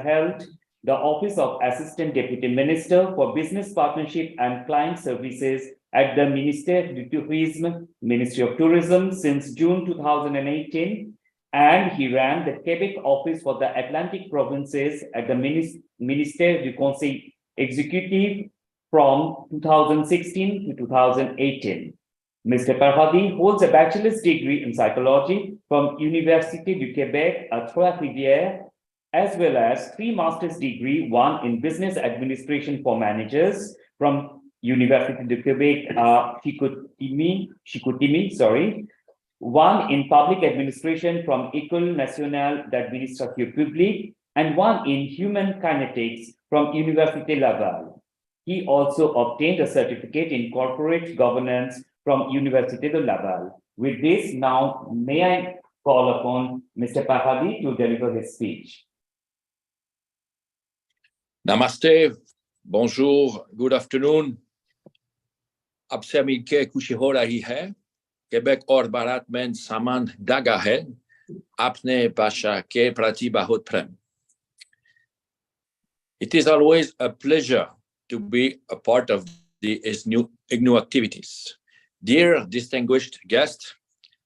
held the Office of Assistant Deputy Minister for Business Partnership and Client Services at the Ministère du Tourisme, Ministry of Tourism, since June 2018. And he ran the Quebec office for the Atlantic provinces at the Ministère du Conseil Exécutif from 2016 to 2018. Mr. Paradis holds a bachelor's degree in psychology from Université du Québec à Trois-Rivières, as well as 3 master's degree, one in business administration for managers from Université du Québec à Chicoutimi, one in public administration from École nationale d'administration publique, and one in human kinetics from Université Laval. He also obtained a certificate in corporate governance from Université de Laval. With this, now may I call upon Mr. Paradis to deliver his speech. Namaste, bonjour, good afternoon. Abse milke kushihora hi hai, Quebec or barat men saman daga hai, apne basha ke prati bahut prem. It is always a pleasure to be a part of its new IGNOU activities. Dear distinguished guests,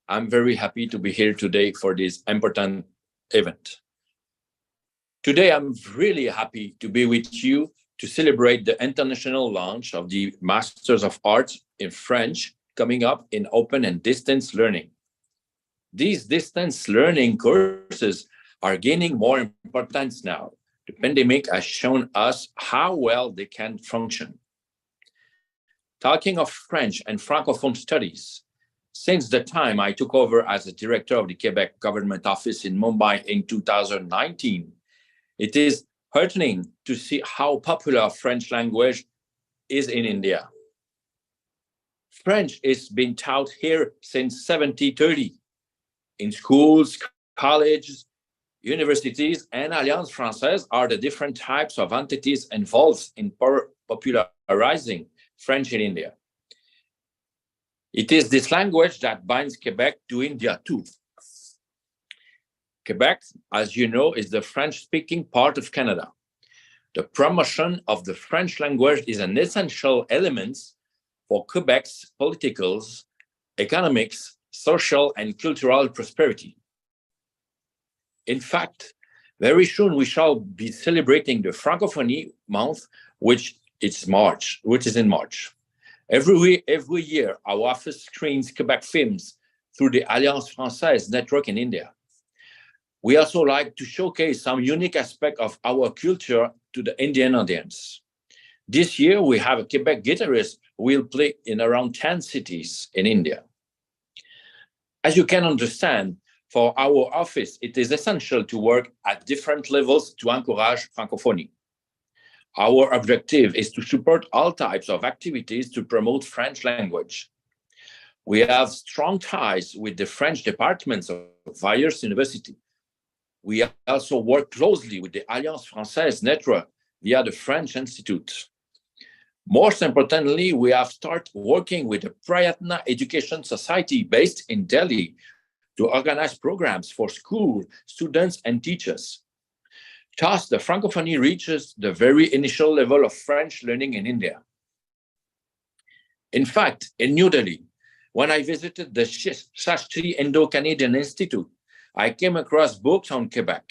I'm very happy to be here today for this important event. Today, I'm really happy to be with you to celebrate the international launch of the Masters of Arts in French coming up in open and distance learning. These distance learning courses are gaining more importance now. The pandemic has shown us how well they can function. Talking of French and Francophone studies, since the time I took over as the director of the Quebec Government Office in Mumbai in 2019, it is heartening to see how popular French language is in India. French is being taught here since 1730 in schools, colleges, universities, and Alliance Française are the different types of entities involved in popularizing French in India. It is this language that binds Quebec to India too. Quebec, as you know, is the French-speaking part of Canada. The promotion of the French language is an essential element for Quebec's political, economics, social, and cultural prosperity. In fact, very soon we shall be celebrating the Francophonie month, which is in March. Every year, our office screens Quebec films through the Alliance Française network in India. We also like to showcase some unique aspect of our culture to the Indian audience. This year, we have a Quebec guitarist who will play in around 10 cities in India. As you can understand, for our office, it is essential to work at different levels to encourage Francophonie. Our objective is to support all types of activities to promote French language. We have strong ties with the French departments of various universities. We also work closely with the Alliance Française network via the French Institute. Most importantly, we have started working with the Prayatna Education Society based in Delhi to organize programs for school, students, and teachers. Thus, the Francophonie reaches the very initial level of French learning in India. In fact, in New Delhi, when I visited the Shastri Indo-Canadian Institute, I came across books on Quebec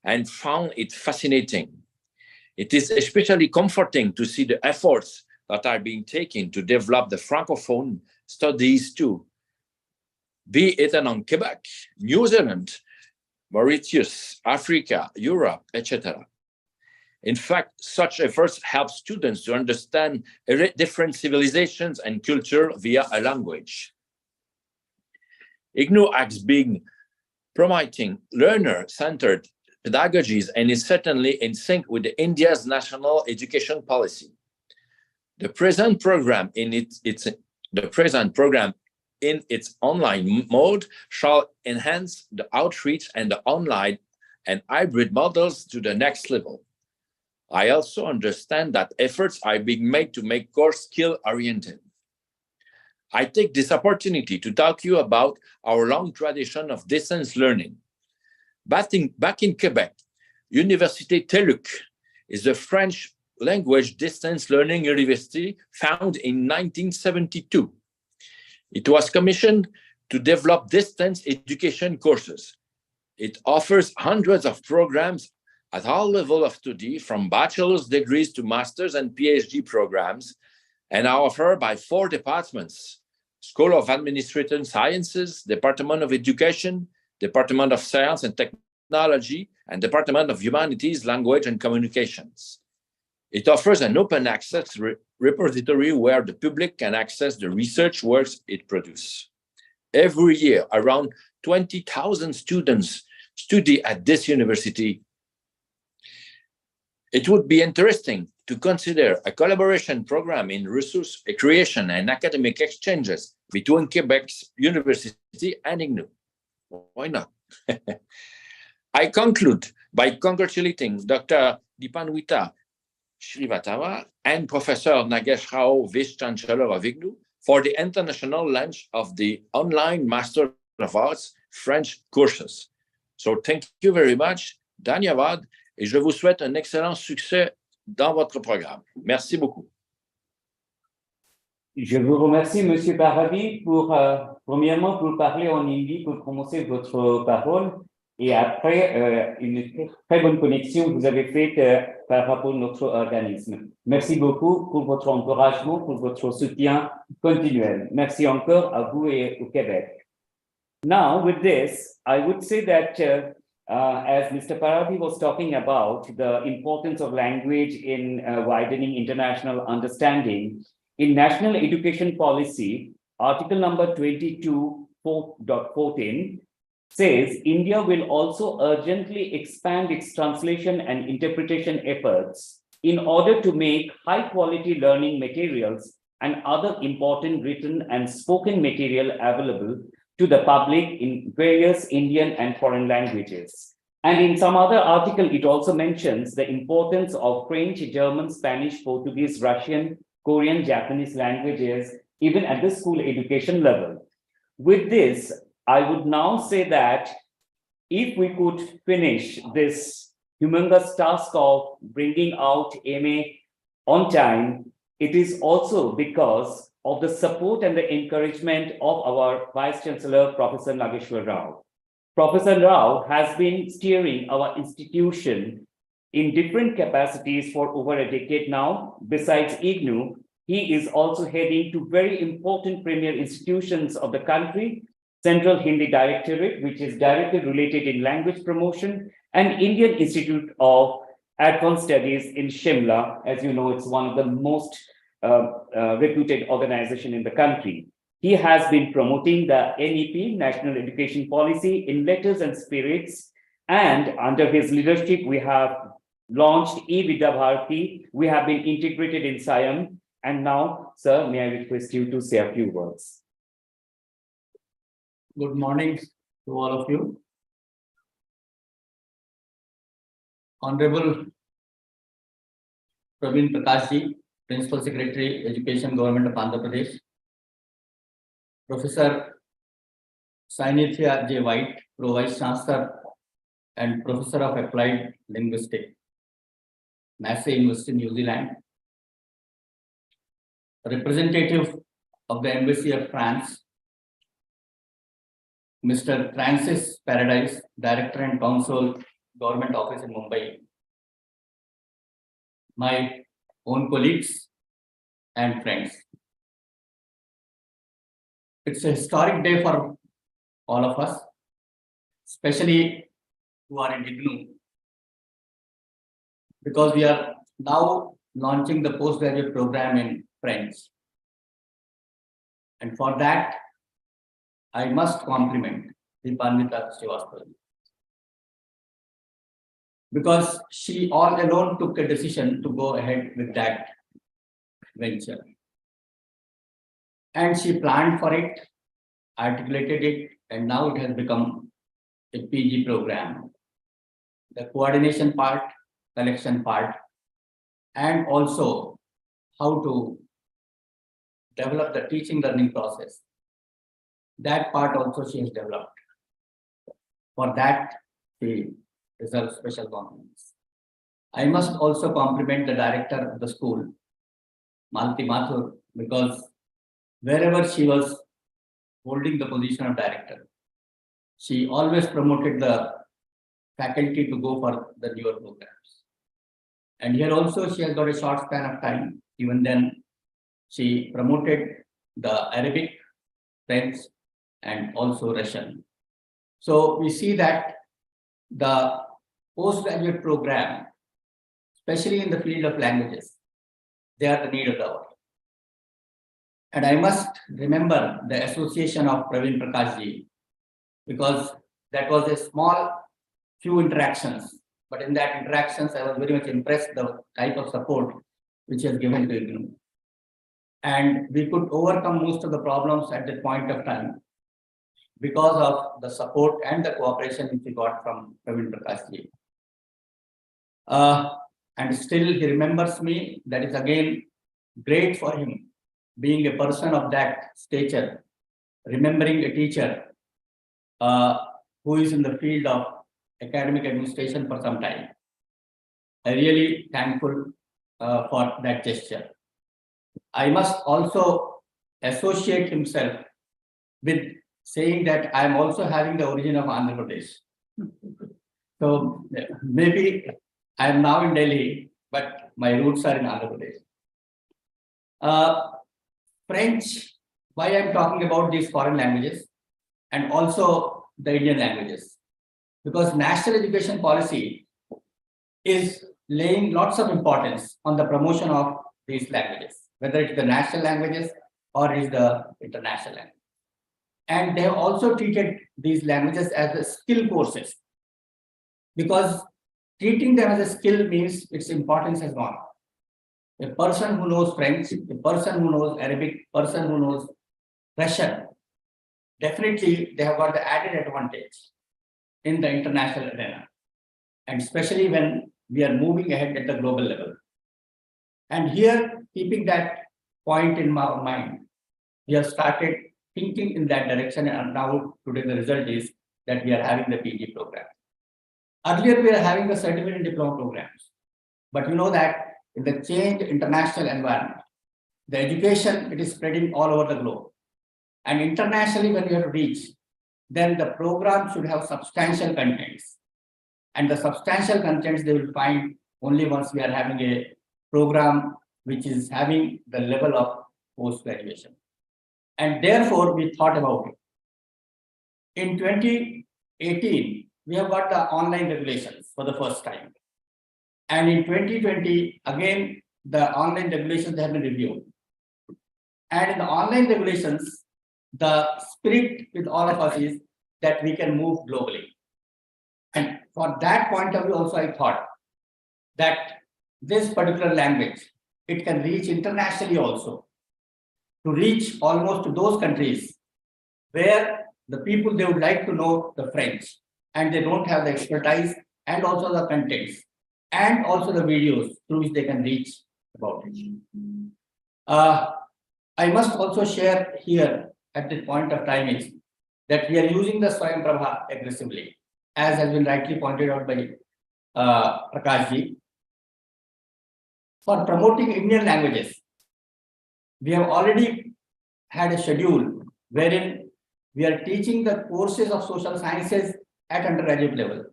and found it fascinating. It is especially comforting to see the efforts that are being taken to develop the Francophone studies too, be it on Quebec, New Zealand, Mauritius, Africa, Europe, etc. In fact, such efforts help students to understand different civilizations and culture via a language. IGNOU has been promoting learner-centered pedagogies and is certainly in sync with India's national education policy. The present program in its online mode shall enhance the outreach and the online and hybrid models to the next level. I also understand that efforts are being made to make course skill-oriented. I take this opportunity to talk to you about our long tradition of distance learning. Back in Quebec, Université TÉLUQ is a French language distance learning university founded in 1972. It was commissioned to develop distance education courses. It offers hundreds of programs at all levels of study, from bachelor's degrees to master's and PhD programs, and are offered by 4 departments: School of Administrative Sciences, Department of Education, Department of Science and Technology, and Department of Humanities, Language and Communications. It offers an open access repository where the public can access the research works it produces. Every year, around 20,000 students study at this university. It would be interesting to consider a collaboration program in resource creation and academic exchanges between Quebec's university and IGNOU. Why not? I conclude by congratulating Dr. Dipanwita Srivatava and Professor Nagesh Rao, Vice-Chancellor of IGNOU, for the international launch of the online Master of Arts French courses. So thank you very much, Dhanyavad, et je vous souhaite un excellent succès dans votre programme. Merci beaucoup. Je vous remercie, Monsieur Paradis, pour premièrement pour parler en hindi, pour commencer votre parole, et après une très bonne connexion que vous avez faite par rapport à notre organisme. Merci beaucoup pour votre encouragement, pour votre soutien continuel. Merci encore à vous et au Québec. Now, with this, I would say that as Mr. Paradis was talking about the importance of language in widening international understanding, in National Education Policy, Article number 22.14 says India will also urgently expand its translation and interpretation efforts in order to make high-quality learning materials and other important written and spoken material available to the public in various Indian and foreign languages. And in some other article, it also mentions the importance of French, German, Spanish, Portuguese, Russian, Korean, Japanese languages, even at the school education level. With this, I would now say that if we could finish this humongous task of bringing out MA on time, it is also because of the support and the encouragement of our Vice Chancellor, Professor Nageshwar Rao. Professor Rao has been steering our institution in different capacities for over a decade now. Besides IGNOU, he is also heading to very important premier institutions of the country, Central Hindi Directorate, which is directly related in language promotion, and Indian Institute of Advanced Studies in Shimla. As you know, it's one of the most reputed organization in the country. He has been promoting the NEP, National Education Policy, in letters and spirits. And under his leadership, we have launched eVidya Bharati. We have been integrated in SIAM. And now, sir, may I request you to say a few words. Good morning to all of you. Honorable Praveen Prakash ji, Principal Secretary, Education, Government of Andhra Pradesh. Professor Sainithya J. White, Pro Vice Chancellor and Professor of Applied Linguistics, Massey University, New Zealand. Representative of the Embassy of France, Mr. Francis Paradise, Director and Consul, Government Office in Mumbai. My own colleagues and friends. It's a historic day for all of us, especially who are in IGNOU, because we are now launching the postgraduate program in French. And for that, I must compliment Deepanvita Srivastava, because she all alone took a decision to go ahead with that venture. And she planned for it, articulated it, and now it has become a PG program. The coordination part, collection part, and also how to develop the teaching learning process. That part also she has developed. For that, she deserves special compliments. I must also compliment the director of the school, Malti Mathur, because wherever she was holding the position of director, she always promoted the faculty to go for the newer programs. And here also she has got a short span of time. Even then, she promoted the Arabic, French, and also Russian. So we see that the postgraduate program, especially in the field of languages, they are the need of the hour. And I must remember the association of Praveen Prakash ji, because that was a small few interactions. But in that interactions, I was very much impressed the type of support which he has given to IGNOU. And we could overcome most of the problems at that point of time because of the support and the cooperation which we got from Praveen Prakash ji. And still he remembers me. That is again great for him, being a person of that stature, remembering a teacher who is in the field of academic administration for some time. I'm really thankful for that gesture. I must also associate himself with saying that I am also having the origin of Andhra Pradesh. So maybe I am now in Delhi, but my roots are in Andhra Pradesh. French, why I am talking about these foreign languages and also the Indian languages, because national education policy is laying lots of importance on the promotion of these languages, whether it's the national languages or is the international language. And they have also treated these languages as the skill courses, because treating them as a skill means its importance has gone. A person who knows French, a person who knows Arabic, person who knows Russian, definitely they have got the added advantage in the international arena, and especially when we are moving ahead at the global level. And here, keeping that point in my mind, we have started thinking in that direction, and now today the result is that we are having the PG program. Earlier, we were having the certificate and diploma programs, but you know that in the changed international environment, the education, it is spreading all over the globe. And internationally, when we have to reach, then the program should have substantial contents. And the substantial contents they will find only once we are having a program which is having the level of post-graduation. And therefore, we thought about it. In 2018, we have got the online regulations for the first time. And in 2020, again, the online regulations have been reviewed. And in the online regulations, the spirit with all of us is that we can move globally. And for that point of view also, I thought that this particular language, it can reach internationally also, to reach almost to those countries where the people, they would like to know the French and they don't have the expertise and also the contents and also the videos through which they can reach about it. I must also share here at this point of time is that we are using the Swayamprabha aggressively, as has been rightly pointed out by Prakash ji. For promoting Indian languages, we have already had a schedule wherein we are teaching the courses of social sciences at undergraduate level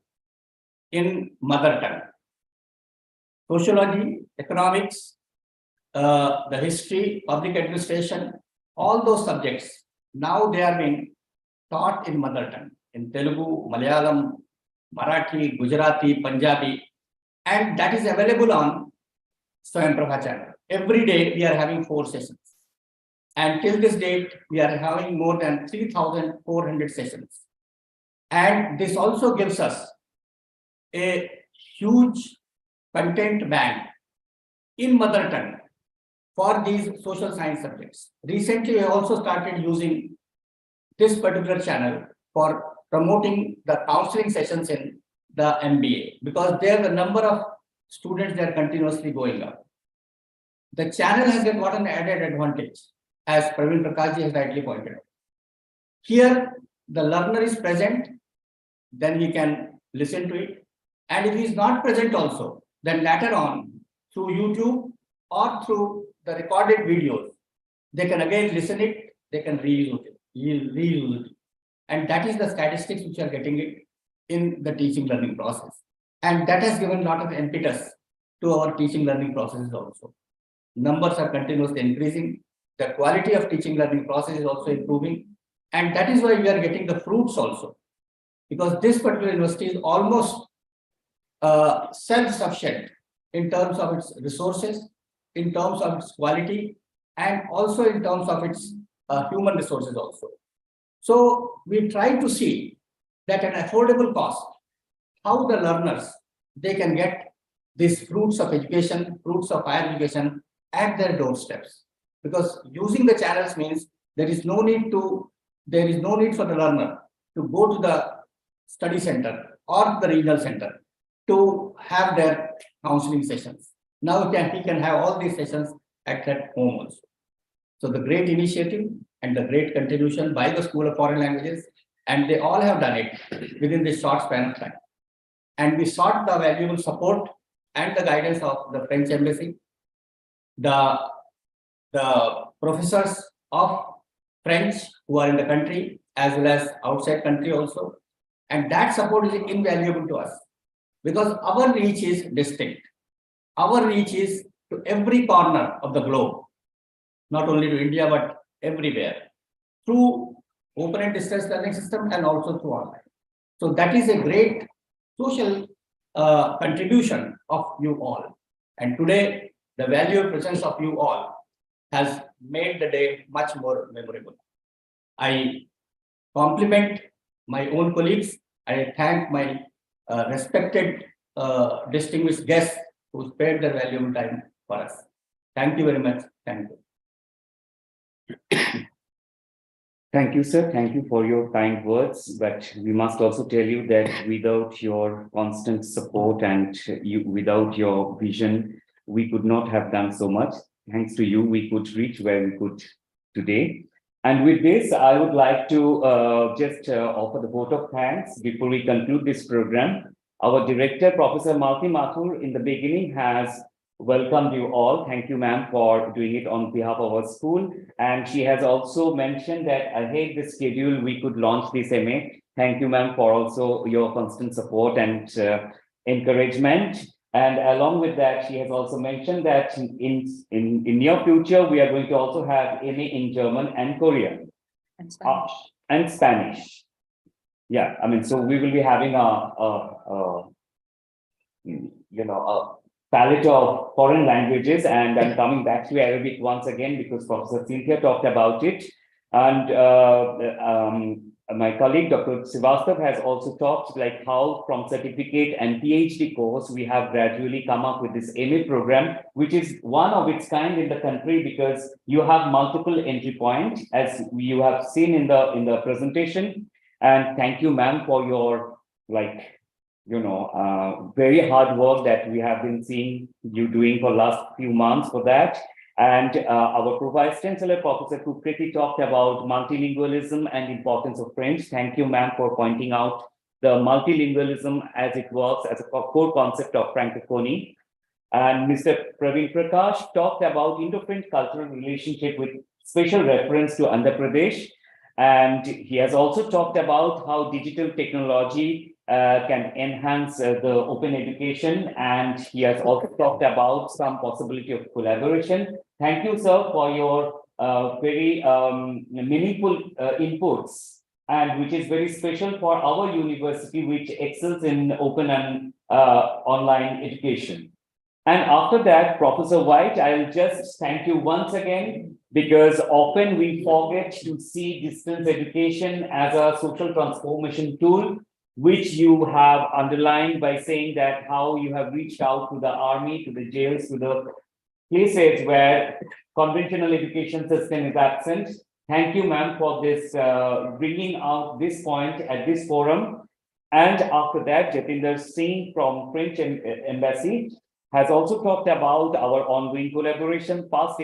in mother tongue. Sociology, economics, the history, public administration, all those subjects, now they are being taught in mother tongue, in Telugu, Malayalam, Marathi, Gujarati, Punjabi, and that is available on Swayamprabha channel. Every day we are having 4 sessions. And till this date, we are having more than 3,400 sessions. And this also gives us a huge content bank in mother tongue for these social science subjects. Recently, I also started using this particular channel for promoting the counseling sessions in the MBA, because there the number of students, they are continuously going up. The channel has got an added advantage, as Praveen Prakash ji has rightly pointed out. Here, the learner is present, then he can listen to it. And if he is not present also, then later on, through YouTube or through the recorded videos, they can again listen it, they can reuse it. And that is the statistics which are getting it in the teaching learning process. And that has given a lot of impetus to our teaching learning processes also. Numbers are continuously increasing. The quality of teaching learning process is also improving. And that is why we are getting the fruits also. Because this particular university is almost self-sufficient in terms of its resources, in terms of its quality, and also in terms of its human resources also. So we try to see that at affordable cost, how the learners, they can get these fruits of education, fruits of higher education at their doorsteps. Because using the channels means there is no need for the learner to go to the study center or the regional center to have their counseling sessions. Now he can have all these sessions at home also. So the great initiative and the great contribution by the School of Foreign Languages, and they all have done it within this short span of time. And we sought the valuable support and the guidance of the French Embassy, the professors of friends who are in the country as well as outside country also. And that support is invaluable to us because our reach is distinct. Our reach is to every corner of the globe, not only to India, but everywhere through open and distance learning system and also through online. So that is a great social contribution of you all. And today, the valuable presence of you all has made the day much more memorable. I compliment my own colleagues. I thank my respected distinguished guests who spared their valuable time for us. Thank you very much. Thank you. Thank you, sir. Thank you for your kind words. But we must also tell you that without your constant support and without your vision, we could not have done so much. Thanks to you, we could reach where we could today. And with this, I would like to just offer the vote of thanks before we conclude this program. Our director, Professor Malti Mathur, in the beginning has welcomed you all. Thank you, ma'am, for doing it on behalf of our school. And she has also mentioned that ahead the schedule, we could launch this MA. Thank you, ma'am, for also your constant support and encouragement. And along with that, she has also mentioned that in near future, we are going to also have MA in German and Korean. And Spanish. And Spanish. Yeah, I mean, so we will be having a palette of foreign languages, and I'm coming back to Arabic once again because Professor Cynthia talked about it. And my colleague, Dr. Srivastav, has also talked like how from certificate and PhD course, we have gradually come up with this MA program, which is one of its kind in the country because you have multiple entry points, as you have seen in the presentation. And thank you, ma'am, for your very hard work that we have been seeing you doing for last few months for that. And our Vice Chancellor, Professor Kukreti, talked about multilingualism and importance of French. Thank you, ma'am, for pointing out the multilingualism as it works as a core concept of Francophonie. And Mr. Praveen Prakash talked about Indo-French cultural relationship with special reference to Andhra Pradesh. And he has also talked about how digital technology can enhance the open education, and he has also talked about some possibility of collaboration. Thank you, sir, for your very meaningful inputs, and which is very special for our university, which excels in open and online education. And after that, Professor White, I'll just thank you once again, because often we forget to see distance education as a social transformation tool, which you have underlined by saying that how you have reached out to the army, to the jails, to the places where conventional education system is absent. Thank you, ma'am, for this bringing out this point at this forum. And after that, Jatinder Singh from French Embassy has also talked about our ongoing collaboration, past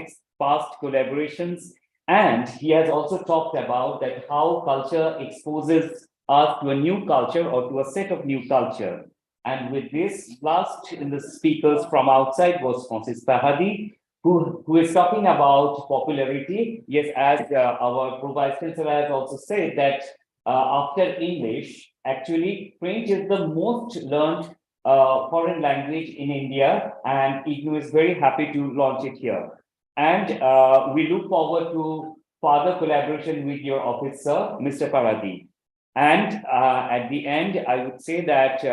collaborations, and he has also talked about that how culture exposes us to a new culture or to a set of new culture. And with this, last in the speakers from outside was Francis Pahadi, who is talking about popularity. Yes, as our Vice Chancellor has also said that after English, actually French is the most learned foreign language in India, and IGNOU is very happy to launch it here. And we look forward to further collaboration with your officer, Mr. Paradhi. And at the end, I would say that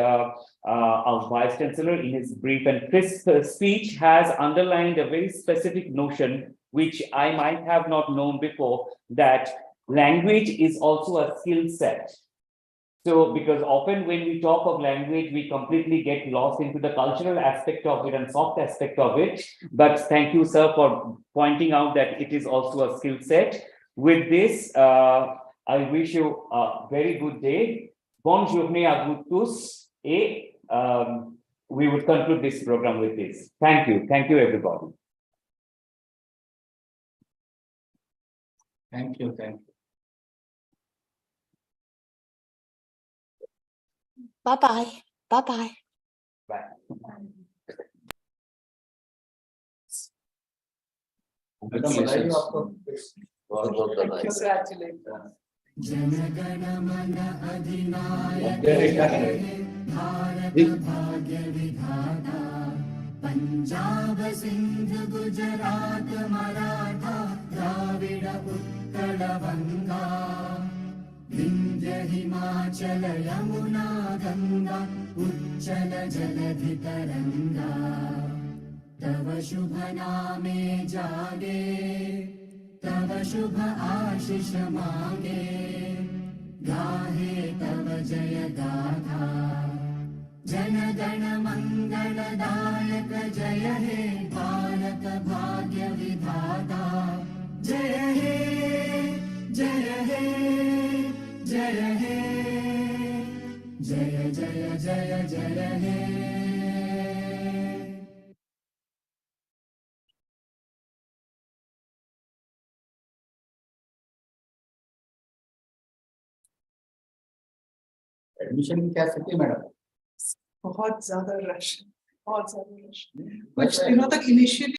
our Vice Chancellor, in his brief and crisp speech, has underlined a very specific notion, which I might have not known before, that language is also a skill set. So, because often when we talk of language, we completely get lost into the cultural aspect of it and soft aspect of it. But thank you, sir, for pointing out that it is also a skill set. With this, I wish you a very good day. Bonne journée à vous tous. Et we would conclude this program with this. Thank you. Thank you, everybody. Thank you. Thank you. Bye-bye. Bye-bye. Bye. Madam बताइए आपको बहुत बहुत बधाई Congratulations. जनगण मन अधिनायक Okay. Bharat भाग्य विधाता पंजाब सिंध गुजरात मराठा द्राविड उत्कल बंगा विंध्य हिमाचल यमुना गंगा उच्चल जलधि तरंगा तव शुभ नामे जागे तव शुभ आशीष मांगे गाहे तव जय गाथा जन गण मंगलदायक जय हे भारत भाग्य विधाता जय हे जय हे जय हे जय जय जय जय हे एडमिशन की क्या स्थिति मैडम? बहुत ज्यादा रश, बहुत ज्यादा रश। बट कुछ दिनों तक इनिशियली